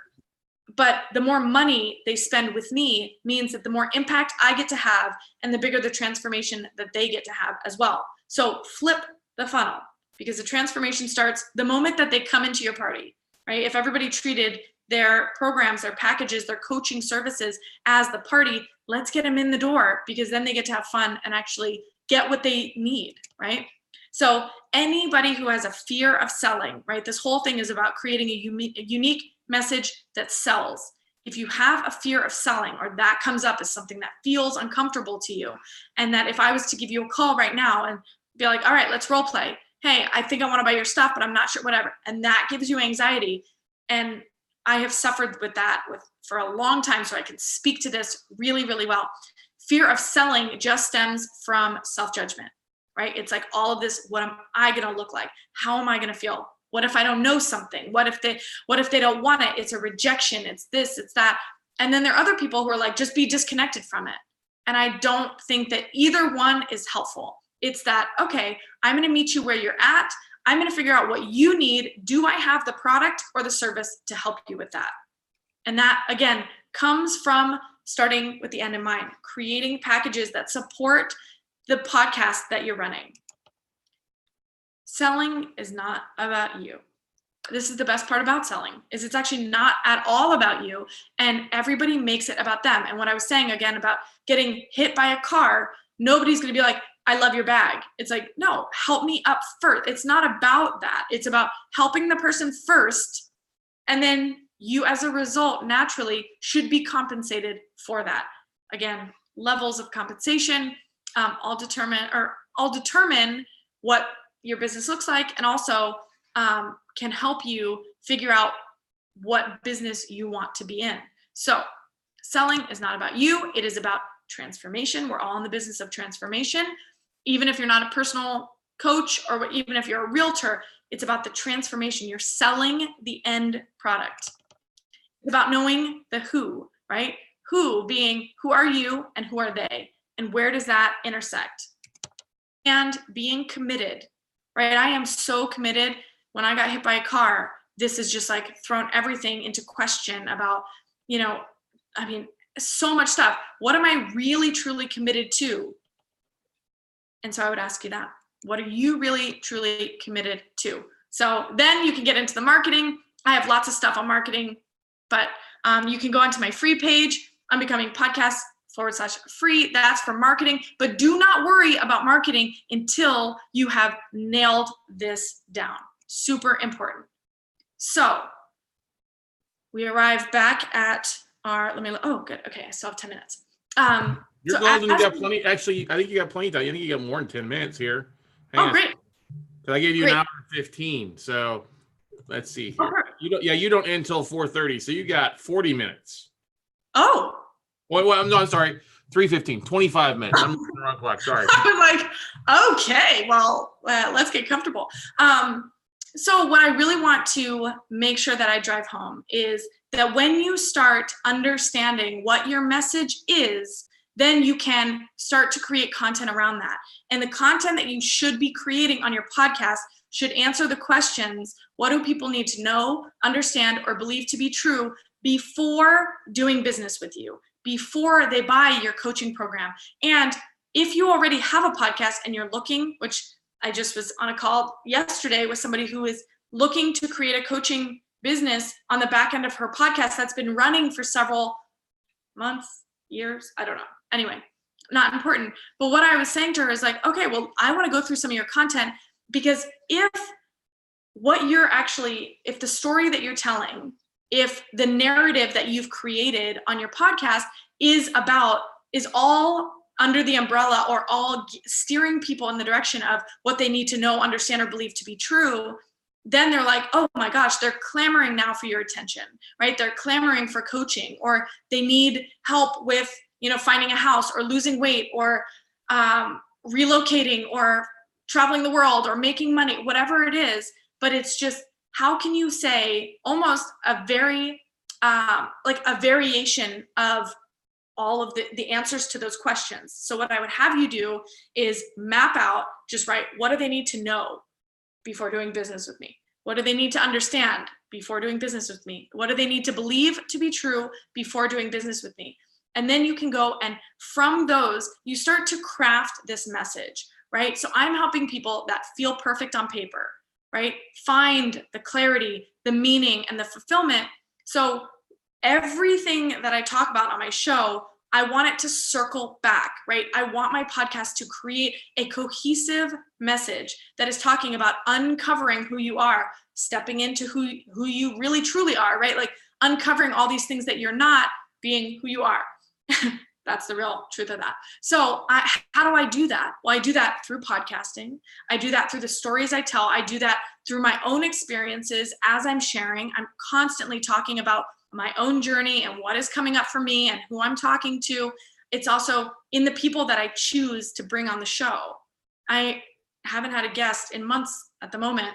but the more money they spend with me means that the more impact I get to have and the bigger the transformation that they get to have as well. So flip the funnel, because the transformation starts the moment that they come into your party, right? If everybody treated their programs, their packages, their coaching services as the party, let's get them in the door, because then they get to have fun and actually get what they need, right? So anybody who has a fear of selling, right? This whole thing is about creating a unique message that sells. If you have a fear of selling, or that comes up as something that feels uncomfortable to you, and that if I was to give you a call right now and be like, all right, let's role play. Hey, I think I want to buy your stuff, but I'm not sure, whatever. And that gives you anxiety. And I have suffered with that for a long time, so I can speak to this really, really well. Fear of selling just stems from self-judgment, right? It's like all of this, what am I going to look like? How am I going to feel? What if I don't know something? What if they don't want it? It's a rejection. It's this, it's that. And then there are other people who are like, just be disconnected from it. And I don't think that either one is helpful. It's that, okay, I'm going to meet you where you're at. I'm going to figure out what you need. Do I have the product or the service to help you with that? And that, again, comes from starting with the end in mind, creating packages that support the podcast that you're running. Selling is not about you. This is the best part about selling, is it's actually not at all about you, and everybody makes it about them. And what I was saying again about getting hit by a car, nobody's going to be like, I love your bag. It's like, no, help me up first. It's not about that. It's about helping the person first. And then you, as a result, naturally should be compensated for that. Again, levels of compensation, I'll determine what your business looks like, and also can help you figure out what business you want to be in. So selling is not about you. It is about transformation. We're all in the business of transformation. Even if you're not a personal coach, or even if you're a realtor, it's about the transformation. You're selling the end product. It's about knowing the who, right? Who being, who are you and who are they? And where does that intersect? And being committed, right? I am so committed. When I got hit by a car, this is just like thrown everything into question about, so much stuff. What am I really truly committed to? And so I would ask you that. What are you really truly committed to? So then you can get into the marketing. I have lots of stuff on marketing, but you can go onto my free page, Unbecoming Podcast /free. That's for marketing. But do not worry about marketing until you have nailed this down. Super important. So we arrive back at our, good. Okay, I still have 10 minutes. You're golden. You got plenty. Actually, I think you got plenty of time. I think you got more than 10 minutes here. Great. I gave you an hour and 15. So let's see here. You don't end until 4:30. So you got 40 minutes. Oh. Well, I'm sorry. 3:15, 25 minutes. I'm on the wrong clock. Sorry. I was like, okay, well, let's get comfortable. So what I really want to make sure that I drive home is that when you start understanding what your message is, then you can start to create content around that. And the content that you should be creating on your podcast should answer the questions, what do people need to know, understand, or believe to be true before doing business with you, before they buy your coaching program. And if you already have a podcast and you're looking, which I just was on a call yesterday with somebody who is looking to create a coaching business on the back end of her podcast that's been running for several months, years, I don't know. Anyway, not important. But what I was saying to her is like, okay, well, I want to go through some of your content, because if the story that you're telling, if the narrative that you've created on your podcast is all under the umbrella or all steering people in the direction of what they need to know, understand, or believe to be true, then they're like, oh my gosh, they're clamoring now for your attention, right? They're clamoring for coaching, or they need help with, finding a house or losing weight or relocating or traveling the world or making money, whatever it is. But it's just, how can you say almost a very, like a variation of all of the answers to those questions. So what I would have you do is map out, just write, what do they need to know before doing business with me? What do they need to understand before doing business with me? What do they need to believe to be true before doing business with me? And then you can go, and from those, you start to craft this message, right? So I'm helping people that feel perfect on paper, right? Find the clarity, the meaning, and the fulfillment. So everything that I talk about on my show, I want it to circle back, right? I want my podcast to create a cohesive message that is talking about uncovering who you are, stepping into who you really truly are, right? Like uncovering all these things that you're not, being who you are. That's the real truth of that. So how do I do that? Well, I do that through podcasting. I do that through the stories I tell. I do that through my own experiences as I'm sharing. I'm constantly talking about my own journey and what is coming up for me and who I'm talking to. It's also in the people that I choose to bring on the show. I haven't had a guest in months at the moment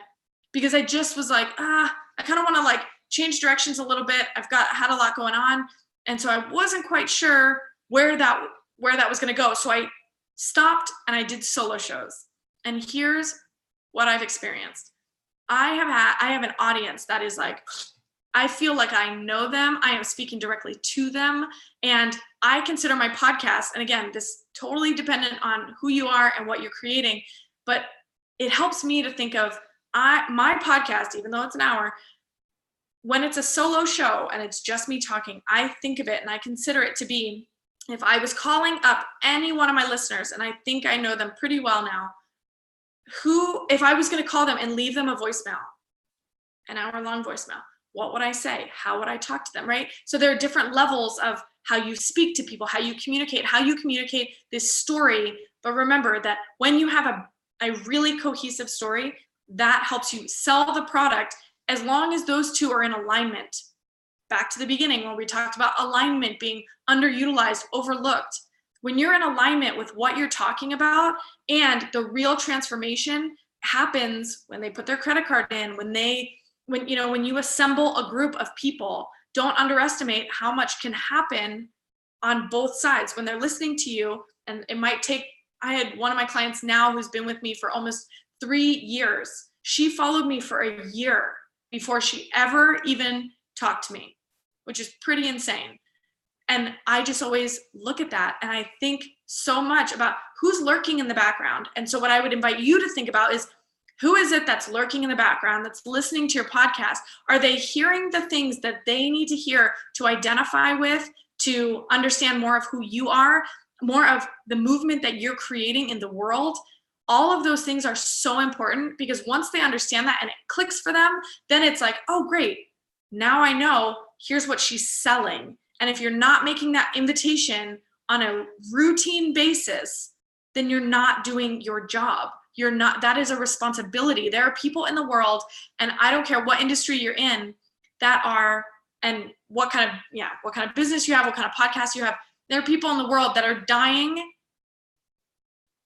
because I just was like, I kind of want to like change directions a little bit. Had a lot going on. And so I wasn't quite sure where that was going to go. So I stopped and I did solo shows. And here's what I've experienced. I have an audience that is like, I feel like I know them. I am speaking directly to them. And I consider my podcast, and again, this totally dependent on who you are and what you're creating, but it helps me to think of my podcast, even though it's an hour, when it's a solo show and it's just me talking, I think of it and I consider it to be, if I was calling up any one of my listeners, and I think I know them pretty well now, if I was going to call them and leave them a voicemail, an hour-long voicemail, what would I say? How would I talk to them, right? So there are different levels of how you speak to people, how you communicate this story. But remember that when you have a really cohesive story, that helps you sell the product, as long as those two are in alignment. Back to the beginning when we talked about alignment being underutilized, overlooked. When you're in alignment with what you're talking about, and the real transformation happens when they put their credit card in, when you assemble a group of people, don't underestimate how much can happen on both sides when they're listening to you. And it might take, I had one of my clients now who's been with me for almost 3 years. She followed me for a year before she ever even talked to me, which is pretty insane. And I just always look at that and I think so much about who's lurking in the background. And so what I would invite you to think about is, who is it that's lurking in the background, that's listening to your podcast? Are they hearing the things that they need to hear to identify with, to understand more of who you are, more of the movement that you're creating in the world? All of those things are so important, because once they understand that and it clicks for them, then it's like, oh, great. Now I know, here's what she's selling. And if you're not making that invitation on a routine basis, then you're not doing your job. That is a responsibility. There are people in the world, and I don't care what industry you're in, that are, and what kind of business you have, what kind of podcast you have. There are people in the world that are dying,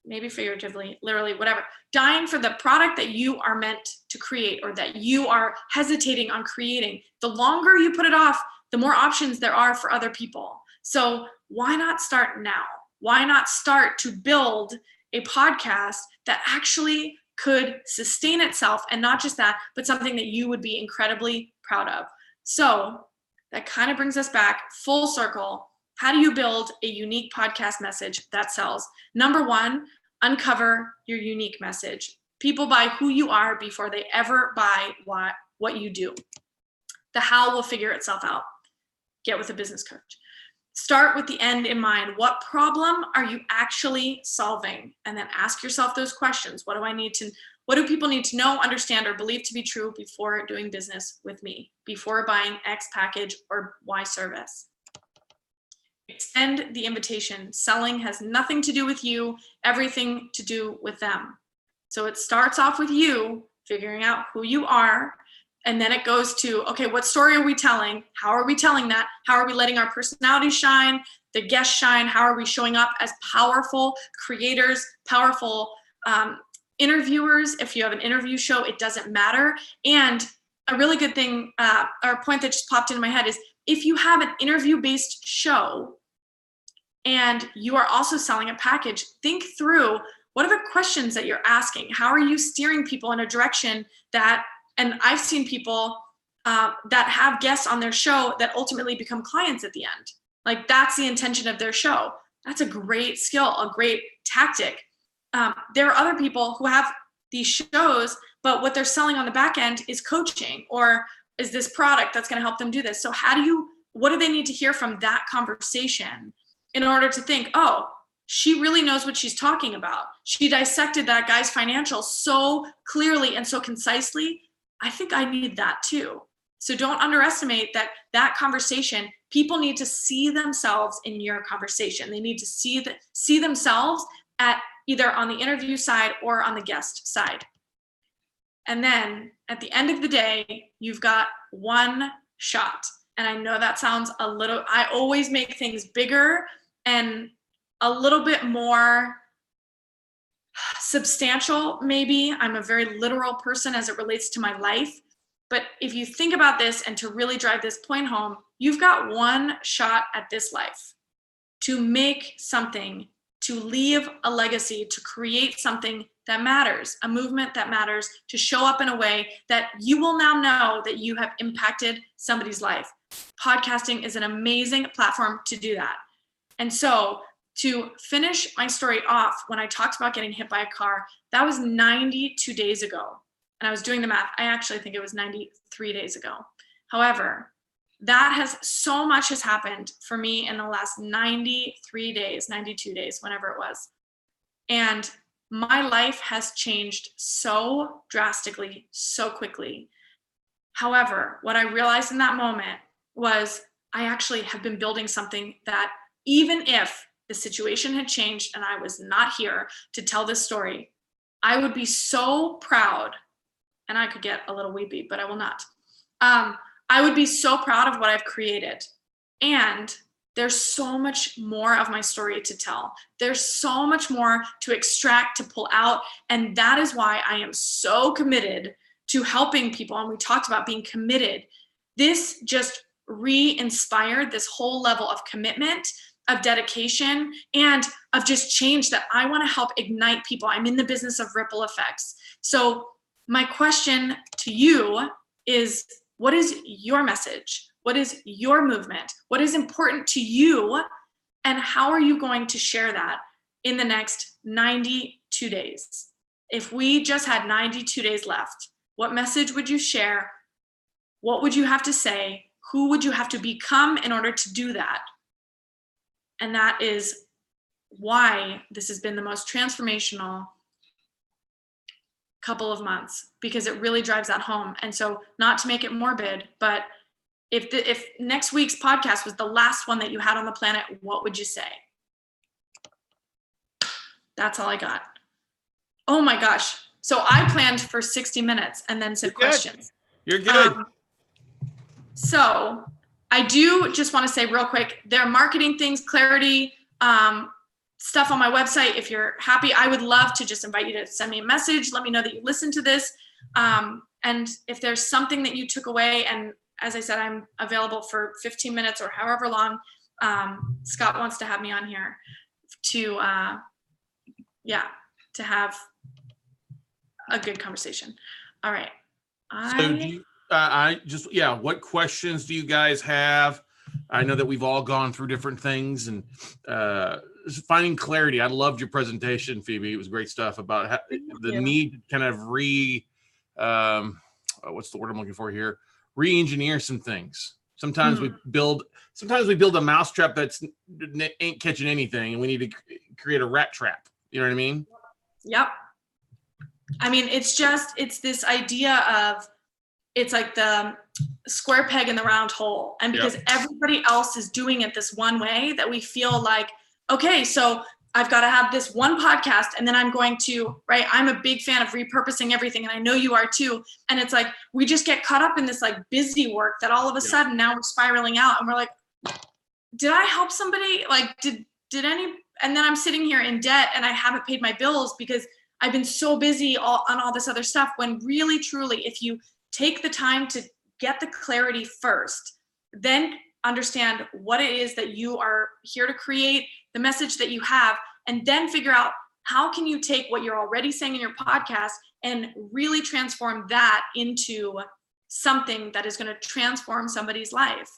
maybe figuratively, literally, whatever, dying for the product that you are meant to create, or that you are hesitating on creating. The longer you put it off, the more options there are for other people. So why not start now? Why not start to build a podcast that actually could sustain itself, and not just that, but something that you would be incredibly proud of? So that kind of brings us back full circle. How do you build a unique podcast message that sells? Number one, uncover your unique message. People buy who you are before they ever buy what you do. The how will figure itself out. Get with a business coach. Start with the end in mind. What problem are you actually solving? And then ask yourself those questions. What do people need to know, understand, or believe to be true before doing business with me, before buying X package or Y service? Extend the invitation. Selling has nothing to do with you, everything to do with them. So it starts off with you figuring out who you are, and then it goes to, okay, what story are we telling? How are we telling that? How are we letting our personality shine, the guests shine? How are we showing up as powerful creators, powerful interviewers? If you have an interview show, it doesn't matter. And a really good thing, or a point that just popped into my head is, if you have an interview-based show and you are also selling a package, think through, what are the questions that you're asking? How are you steering people in a direction that, and I've seen people that have guests on their show that ultimately become clients at the end. Like, that's the intention of their show. That's a great skill, a great tactic. There are other people who have these shows, but what they're selling on the back end is coaching, or is this product that's going to help them do this. So what do they need to hear from that conversation in order to think, oh, she really knows what she's talking about. She dissected that guy's financials so clearly and so concisely. I think I need that too. So don't underestimate that conversation. People need to see themselves in your conversation. They need to see themselves at either on the interview side or on the guest side. And then at the end of the day, you've got one shot. And I know that sounds I always make things bigger and a little bit more substantial, maybe. I'm a very literal person as it relates to my life. But if you think about this, and to really drive this point home, you've got one shot at this life to make something, to leave a legacy, to create something that matters, a movement that matters, to show up in a way that you will now know that you have impacted somebody's life. Podcasting is an amazing platform to do that. And so to finish my story off, when I talked about getting hit by a car, that was 92 days ago. And I was doing the math. I actually think it was 93 days ago. However, so much has happened for me in the last 93 days, 92 days, whenever it was. And my life has changed so drastically, so quickly. However, what I realized in that moment was I actually have been building something that, even if the situation had changed and I was not here to tell this story, I would be so proud, and I could get a little weepy, but I will not. I would be so proud of what I've created. And there's so much more of my story to tell. There's so much more to extract, to pull out. And that is why I am so committed to helping people. And we talked about being committed. This just re-inspired this whole level of commitment, of dedication, and of just change that I want to help ignite people. I'm in the business of ripple effects. So my question to you is, what is your message? What is your movement? What is important to you? And how are you going to share that in the next 92 days? If we just had 92 days left, what message would you share? What would you have to say? Who would you have to become in order to do that? And that is why this has been the most transformational couple of months, because it really drives that home. And so, not to make it morbid, but if next week's podcast was the last one that you had on the planet, what would you say? That's all I got. Oh my gosh. So I planned for 60 minutes and then some questions. You're good. So I do just want to say real quick, there are marketing things, clarity, stuff on my website. If you're happy, I would love to just invite you to send me a message. Let me know that you listened to this. And if there's something that you took away, and as I said, I'm available for 15 minutes or however long Scott wants to have me on here to have a good conversation. All right. What questions do you guys have? I know that we've all gone through different things, and finding clarity. I loved your presentation, Phoebe. It was great stuff about the need to kind of what's the word I'm looking for here? Re-engineer some things. Sometimes we build a mousetrap that's ain't catching anything, and we need to create a rat trap. You know what I mean? Yep. I mean, it's this idea of, it's like the square peg in the round hole. And because everybody else is doing it this one way, that we feel like, okay, so I've got to have this one podcast, and then I'm going to, right? I'm a big fan of repurposing everything, and I know you are too. And it's like, we just get caught up in this like busy work that all of a sudden now we're spiraling out, and we're like, did I help somebody? Like, did any, and then I'm sitting here in debt and I haven't paid my bills because I've been so busy on all this other stuff, when really, truly, if you take the time to get the clarity first, then understand what it is that you are here to create, the message that you have, and then figure out how can you take what you're already saying in your podcast and really transform that into something that is going to transform somebody's life.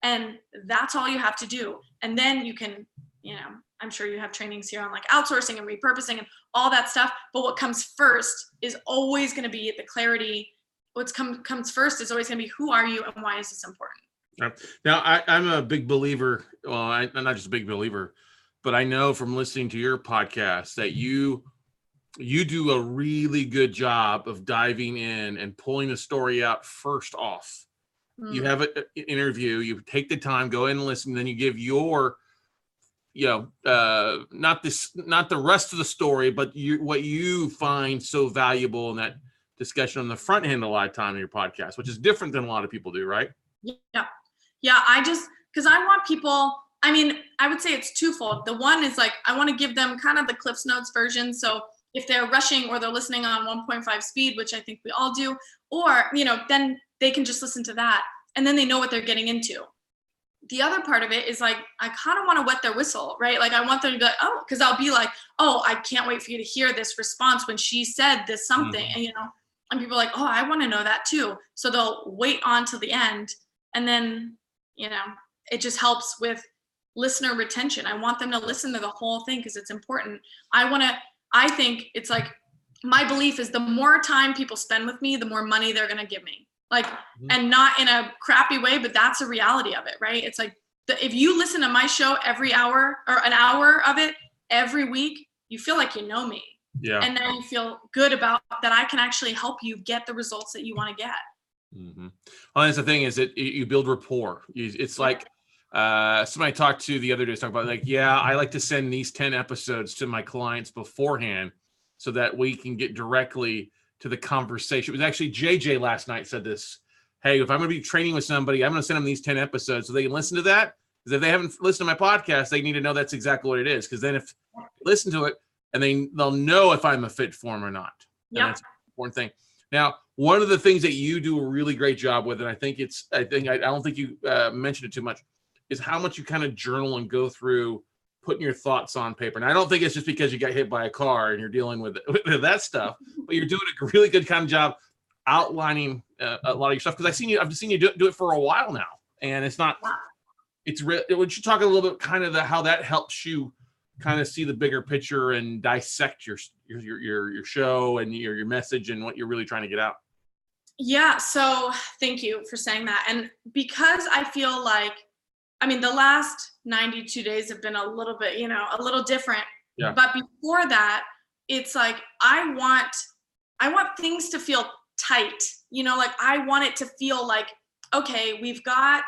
And that's all you have to do. And then you can, I'm sure you have trainings here on like outsourcing and repurposing and all that stuff. But what comes first is always going to be the clarity. What comes first is always going to be, who are you and why is this important? Now, I'm a big believer. Well, I'm not just a big believer, but I know from listening to your podcast that you do a really good job of diving in and pulling the story out first off. You have an interview, you take the time, go in and listen, then you give your, not the rest of the story, but what you find so valuable in that discussion on the front end a lot of time in your podcast, which is different than a lot of people do, right? Yeah. Because I want people, I mean, I would say it's twofold. The one is like, I want to give them kind of the Cliff's Notes version. So if they're rushing or they're listening on 1.5 speed, which I think we all do, or, then they can just listen to that and then they know what they're getting into. The other part of it is like, I kind of want to wet their whistle, right? Like I want them to be like, oh, because I'll be like, oh, I can't wait for you to hear this response when she said this something. And, and people are like, oh, I want to know that too. So they'll wait on till the end. And then, it just helps with listener retention. I want them to listen to the whole thing because it's important. I think it's like, my belief is the more time people spend with me, the more money they're going to give me. Like, and not in a crappy way, but that's a reality of it, right? It's like, if you listen to my show every hour or an hour of it every week, you feel like you know me. Yeah. And now you feel good about that. I can actually help you get the results that you want to get. Well, that's the thing is that you build rapport. It's like somebody I talked to the other day was talking about like, I like to send these 10 episodes to my clients beforehand so that we can get directly to the conversation. It was actually JJ last night said this. Hey, if I'm going to be training with somebody, I'm going to send them these 10 episodes so they can listen to that. Because if they haven't listened to my podcast, they need to know that's exactly what it is. Because then if they listen to it, and they'll know if I'm a fit for them or not. And that's an important thing. Now, one of the things that you do a really great job with, and I don't think you mentioned it too much, is how much you kind of journal and go through putting your thoughts on paper. And I don't think it's just because you got hit by a car and you're dealing with that stuff, but you're doing a really good kind of job outlining a lot of your stuff. Because I've seen you do it for a while now, and it's not. Would you talk a little bit kind of how that helps you kind of see the bigger picture and dissect your show and your message and what you're really trying to get out? Yeah. So thank you for saying that. And because I feel like, the last 92 days have been a little bit, a little different. Yeah. But before that, it's like, I want things to feel tight, like I want it to feel like, okay, we've got,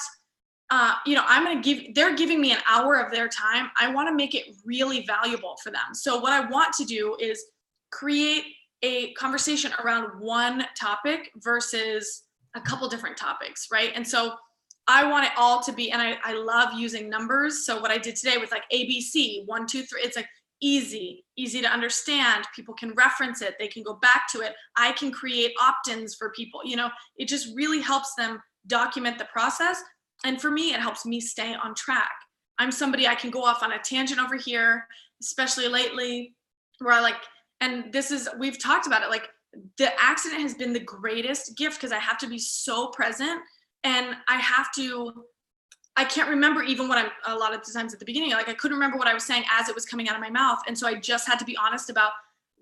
they're giving me an hour of their time. I want to make it really valuable for them. So what I want to do is create a conversation around one topic versus a couple different topics, right? And so I want it all to be, and I love using numbers. So what I did today with like ABC, 1, 2, 3, it's like easy to understand. People can reference it. They can go back to it. I can create opt-ins for people. It just really helps them document the process. And for me, it helps me stay on track. I'm somebody, I can go off on a tangent over here, especially lately, where we've talked about it, like the accident has been the greatest gift because I have to be so present and I have to I can't remember even what a lot of the times at the beginning, like I couldn't remember what I was saying as it was coming out of my mouth. And so I just had to be honest about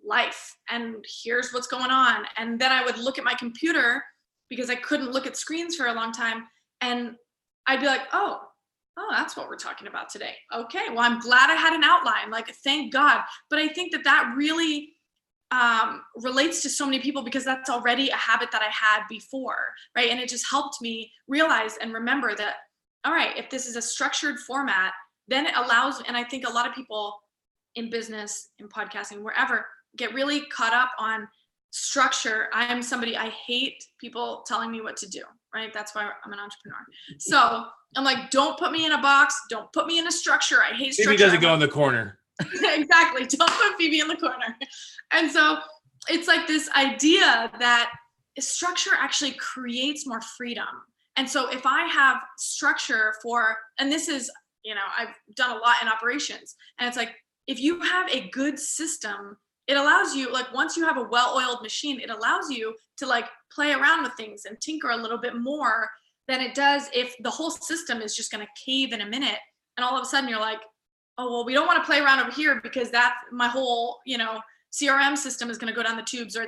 life and here's what's going on. And then I would look at my computer because I couldn't look at screens for a long time. And I'd be like, oh, that's what we're talking about today. Okay, well, I'm glad I had an outline, like, thank God. But I think that really relates to so many people because that's already a habit that I had before, right? And it just helped me realize and remember that, all right, if this is a structured format, then it allows, and I think a lot of people in business, in podcasting, wherever, get really caught up on structure. I hate people telling me what to do, right? That's why I'm an entrepreneur. So I'm like, don't put me in a box. Don't put me in a structure. I hate structure. Phoebe doesn't go in the corner. Exactly. Don't put Phoebe in the corner. And so it's like this idea that structure actually creates more freedom. And so if I have structure and this is, I've done a lot in operations, and it's like, if you have a good system, it allows you, like, once you have a well-oiled machine, it allows you to like play around with things and tinker a little bit more than it does if the whole system is just going to cave in a minute. And all of a sudden you're like, oh, well, we don't want to play around over here because that's my whole, CRM system is going to go down the tubes, or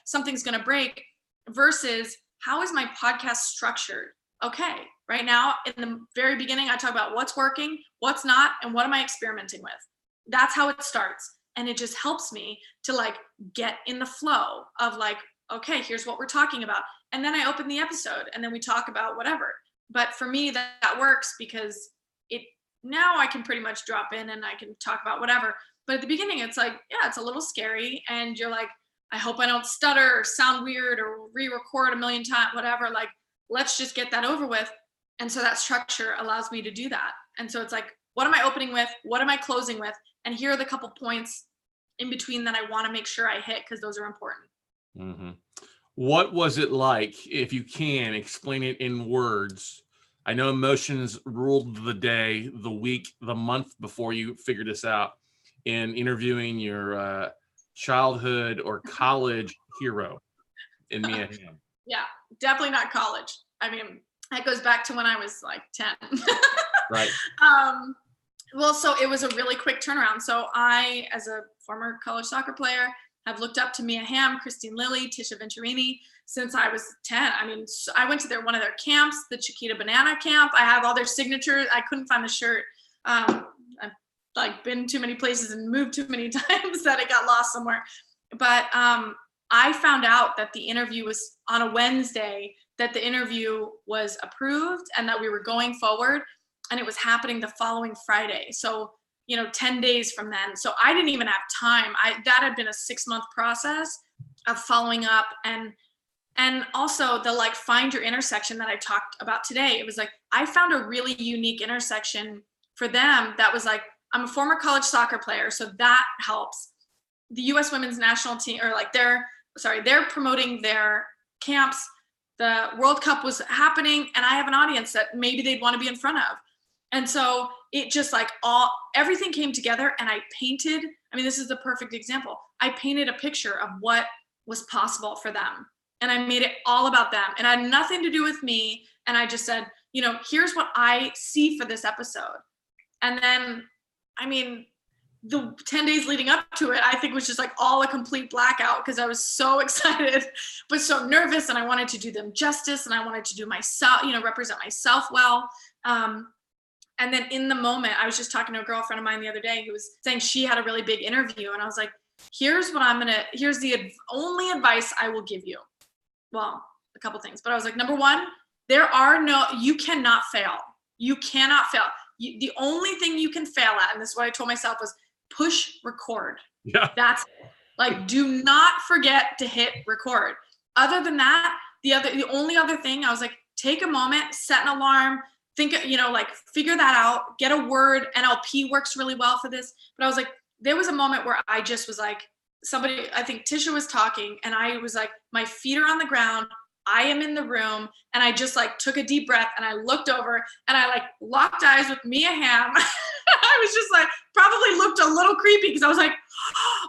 something's going to break, versus how is my podcast structured? Okay, right now in the very beginning, I talk about what's working, what's not, and what am I experimenting with? That's how it starts. And it just helps me to like get in the flow of like, okay, here's what we're talking about. And then I open the episode and then we talk about whatever. But for me, that works because now I can pretty much drop in and I can talk about whatever. But at the beginning, it's like, yeah, it's a little scary. And you're like, I hope I don't stutter or sound weird or re-record a million times, whatever. Like, let's just get that over with. And so that structure allows me to do that. And so it's like, what am I opening with? What am I closing with? And here are the couple points in between that I want to make sure I hit because those are important. Mm-hmm. What was it like, if you can explain it in words? I know emotions ruled the day, the week, the month before you figured this out, in interviewing your childhood or college hero in Mia Hamm. Yeah, definitely not college. I mean, that goes back to when I was like 10. Right. Well, so it was a really quick turnaround. So I, as a former college soccer player, have looked up to Mia Hamm, Christine Lilly, Tisha Venturini since I was 10. I mean, I went to one of their camps, the Chiquita Banana camp. I have all their signatures. I couldn't find the shirt. I've like been too many places and moved too many times that it got lost somewhere. But I found out that the interview was on a Wednesday, that the interview was approved and that we were going forward, and it was happening the following Friday. So 10 days from then. So I didn't even have time. That had been a 6-month process of following up, and also the like find your intersection that I talked about today. It was like, I found a really unique intersection for them that was like, I'm a former college soccer player, so that helps. The U.S. women's national team, or like they're promoting their camps. The World Cup was happening, and I have an audience that maybe they'd want to be in front of. And so it just like everything came together, and I painted, this is the perfect example. I painted a picture of what was possible for them, and I made it all about them. And it had nothing to do with me. And I just said, here's what I see for this episode. And then, the 10 days leading up to it, I think was just like all a complete blackout because I was so excited, but so nervous, and I wanted to do them justice, and I wanted to do myself, represent myself well. And then in the moment, I was just talking to a girlfriend of mine the other day who was saying she had a really big interview. And I was like, here's the only advice I will give you. Well, a couple things, but I was like, number one, you cannot fail. You cannot fail. The only thing you can fail at, and this is what I told myself, was push record. Yeah. That's like, do not forget to hit record. Other than that, the only other thing, I was like, take a moment, set an alarm, think, figure that out, get a word. NLP works really well for this. But I was like, there was a moment where I just was like, I think Tisha was talking, and I was like, my feet are on the ground. I am in the room, and I just like took a deep breath, and I looked over, and I like locked eyes with Mia Hamm. I was just like, probably looked a little creepy because I was like,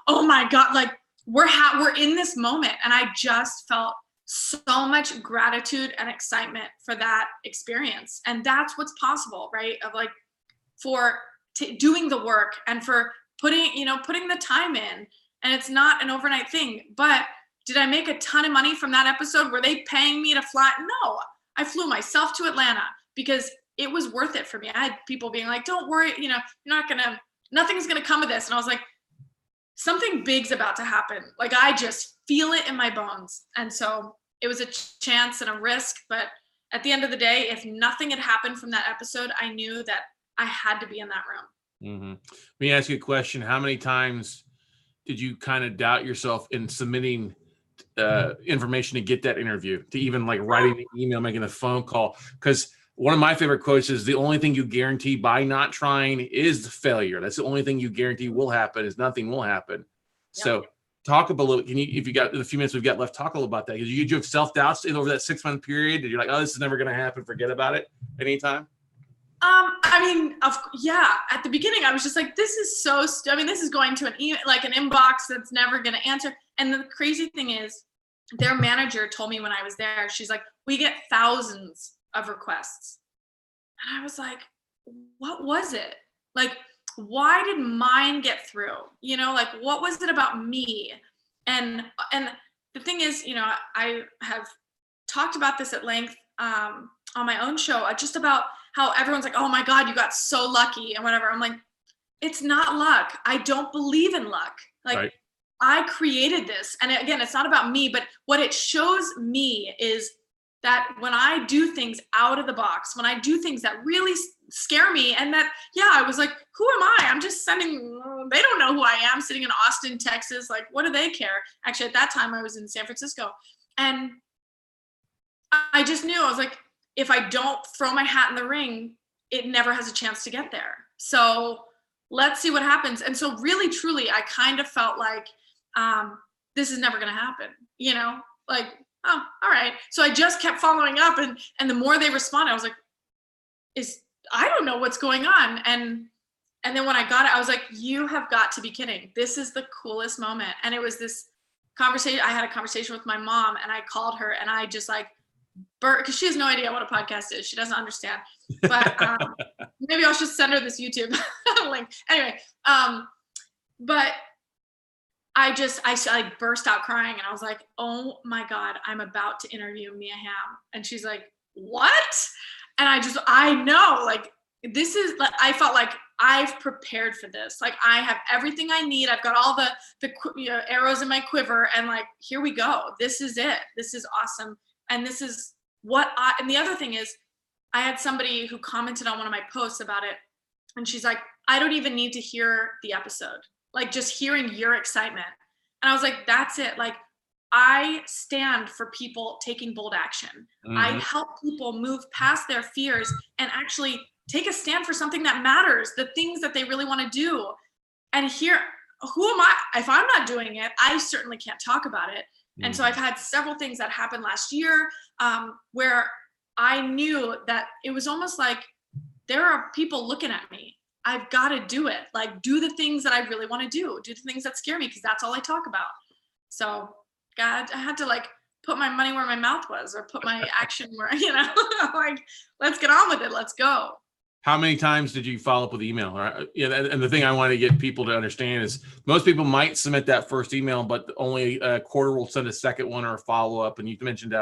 oh my God, like we're in this moment. And I just felt so much gratitude and excitement for that experience. And that's what's possible, right? Of like, for doing the work and for putting the time in. And it's not an overnight thing. But did I make a ton of money from that episode? Were they paying me to fly? No, I flew myself to Atlanta because it was worth it for me. I had people being like, don't worry, nothing's gonna come of this. And I was like, something big's about to happen. Like, I just feel it in my bones. And so it was a chance and a risk. But at the end of the day, if nothing had happened from that episode, I knew that I had to be in that room. Mm-hmm. Let me ask you a question. How many times did you kind of doubt yourself in submitting information to get that interview, to even like writing an email, making a phone call? Because one of my favorite quotes is, the only thing you guarantee by not trying is failure. That's the only thing you guarantee will happen, is nothing will happen. Yep. So talk about a little, if you got the few minutes we've got left, talk a little about that. Because you have self-doubts over that 6-month period, and you're like, oh, this is never going to happen. Forget about it anytime. At the beginning, I was just like, this is so this is going to an inbox that's never going to answer. And the crazy thing is, their manager told me when I was there, she's like, we get thousands of requests. And I was like, what was it? Like, why did mine get through? What was it about me? And the thing is, I have talked about this at length on my own show, just about how everyone's like, oh my God, you got so lucky and whatever. I'm like, it's not luck. I don't believe in luck. Like, right. I created this. And again, it's not about me, but what it shows me is that when I do things out of the box, when I do things that really scare me, and that, I was like, who am I? I'm just they don't know who I am, sitting in Austin, Texas. Like, what do they care? Actually, at that time I was in San Francisco. And I just knew, I was like, if I don't throw my hat in the ring, it never has a chance to get there. So let's see what happens. And so really, truly, I kind of felt like, this is never going to happen, like, oh, all right. So I just kept following up, and the more they responded, I was like, I don't know what's going on. And then when I got it, I was like, you have got to be kidding. This is the coolest moment. And it was this conversation. I had a conversation with my mom, and I called her, and I just like, because she has no idea what a podcast is. She doesn't understand. But maybe I'll just send her this YouTube link. Anyway, but I burst out crying, and I was like, oh my God, I'm about to interview Mia Hamm. And she's like, what? And I know, like, this is, I felt like I've prepared for this. Like, I have everything I need. I've got all the arrows in my quiver, and like, here we go. This is it. This is awesome. And this is and the other thing is, I had somebody who commented on one of my posts about it, and she's like, I don't even need to hear the episode. Like, just hearing your excitement. And I was like, that's it. Like, I stand for people taking bold action. Mm-hmm. I help people move past their fears and actually take a stand for something that matters, the things that they really want to do. And here, who am I? If I'm not doing it, I certainly can't talk about it. And so I've had several things that happened last year where I knew that it was almost like, there are people looking at me. I've got to do it. Like, do the things that I really want to do the things that scare me, because that's all I talk about. So God, I had to like put my money where my mouth was, or put my action where, like, let's get on with it. Let's go. How many times did you follow up with email? And the thing I want to get people to understand is, most people might submit that first email, but only a quarter will send a second one or a follow-up. And you mentioned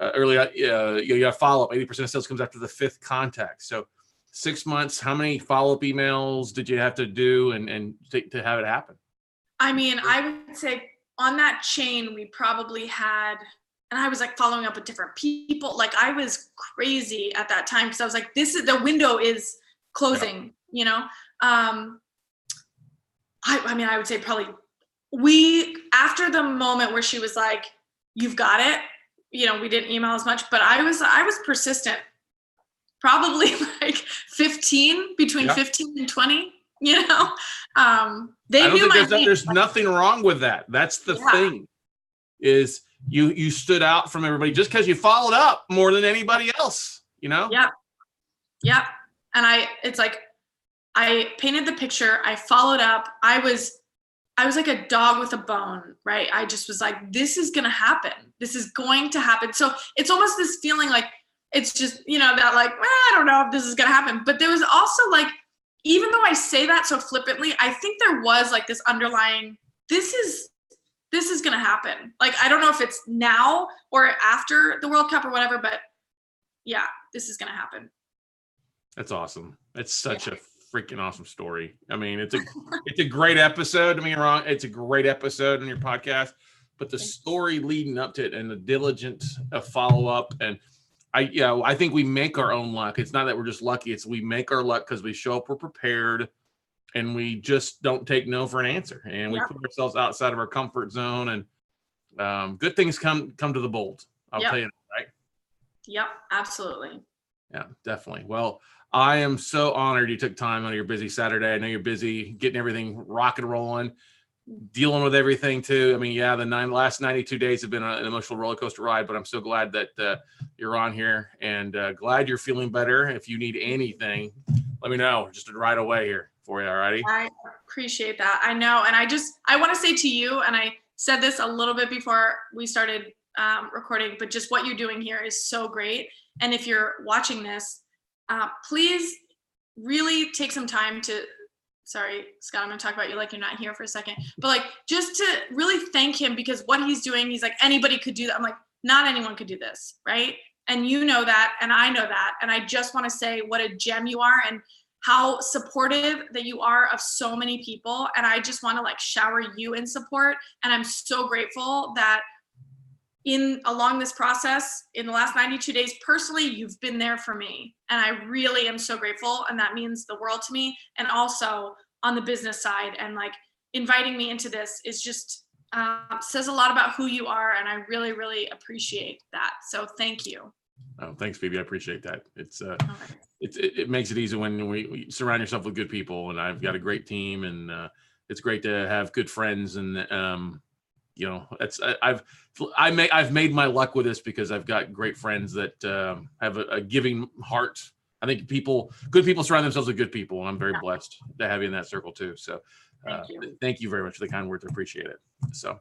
earlier, you got follow-up. 80% of sales comes after the 5th contact. So 6 months, how many follow-up emails did you have to do and to have it happen? I mean, I would say on that chain, we probably had, and I was like following up with different people. Like, I was crazy at that time, because I was like, the window is closing, I mean, I would say probably after the moment where she was like, you've got it, we didn't email as much, but I was persistent, probably like 15, between 15 and 20, they knew there's nothing wrong with that. That's the thing, is you stood out from everybody just because you followed up more than anybody else, Yeah. And it's like, I painted the picture. I followed up. I was I was like a dog with a bone, right? I just was like, this is going to happen. This is going to happen. So it's almost this feeling like, it's just, that like, I don't know if this is going to happen. But there was also like, even though I say that so flippantly, I think there was like this underlying, this is going to happen. Like, I don't know if it's now or after the World Cup or whatever, but yeah, this is going to happen. That's awesome. It's such a freaking awesome story. I mean, it's a great episode. Don't get me wrong. It's a great episode in your podcast, but the story leading up to it and the diligent follow up, and I think we make our own luck. It's not that we're just lucky. It's we make our luck because we show up, we're prepared, and we just don't take no for an answer. And we put ourselves outside of our comfort zone, and good things come to the bold. I'll tell you that, right? Yep, absolutely. Yeah, definitely. Well, I am so honored you took time on your busy Saturday. I know you're busy getting everything rock and rolling, dealing with everything too. I mean, the last 92 days have been an emotional roller coaster ride, but I'm so glad that you're on here, and glad you're feeling better. If you need anything, let me know just right away here for you. All righty. I appreciate that. I know. And I want to say to you, and I said this a little bit before we started recording, but just what you're doing here is so great. And if you're watching this, please really take some time to, sorry, Scott, I'm going to talk about you like you're not here for a second, but like just to really thank him, because what he's doing, he's like, anybody could do that. I'm like, not anyone could do this, right? And you know that, and I know that. And I just want to say what a gem you are and how supportive that you are of so many people. And I just want to like shower you in support. And I'm so grateful that along this process in the last 92 days, personally, you've been there for me. And I really am so grateful. And that means the world to me. And also on the business side, and like inviting me into this is just says a lot about who you are. And I really, really appreciate that. So thank you. Oh, thanks, Phoebe. I appreciate that. It makes it easy when we surround yourself with good people, and I've got a great team, and it's great to have good friends. And I've made my luck with this because I've got great friends that have a giving heart. I think good people surround themselves with good people, and I'm very blessed to have you in that circle too. So thank you very much for the kind words. I appreciate it. So,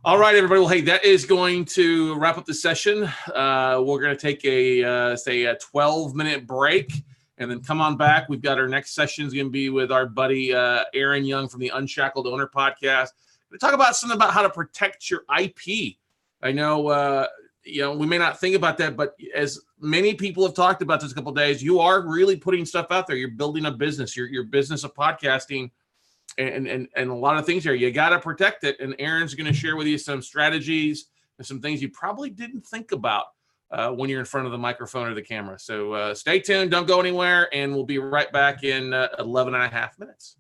all right, everybody. Well, hey, that is going to wrap up the session. We're going to take a 12-minute break, and then come on back. We've got our next session is going to be with our buddy Aaron Young from the Unshackled Owner podcast. We're talk about something about how to protect your IP. I know, we may not think about that, but as many people have talked about this a couple of days, you are really putting stuff out there. You're building a business, your business of podcasting, and a lot of things here. You got to protect it. And Aaron's going to share with you some strategies and some things you probably didn't think about when you're in front of the microphone or the camera. So stay tuned. Don't go anywhere. And we'll be right back in 11 and a half minutes.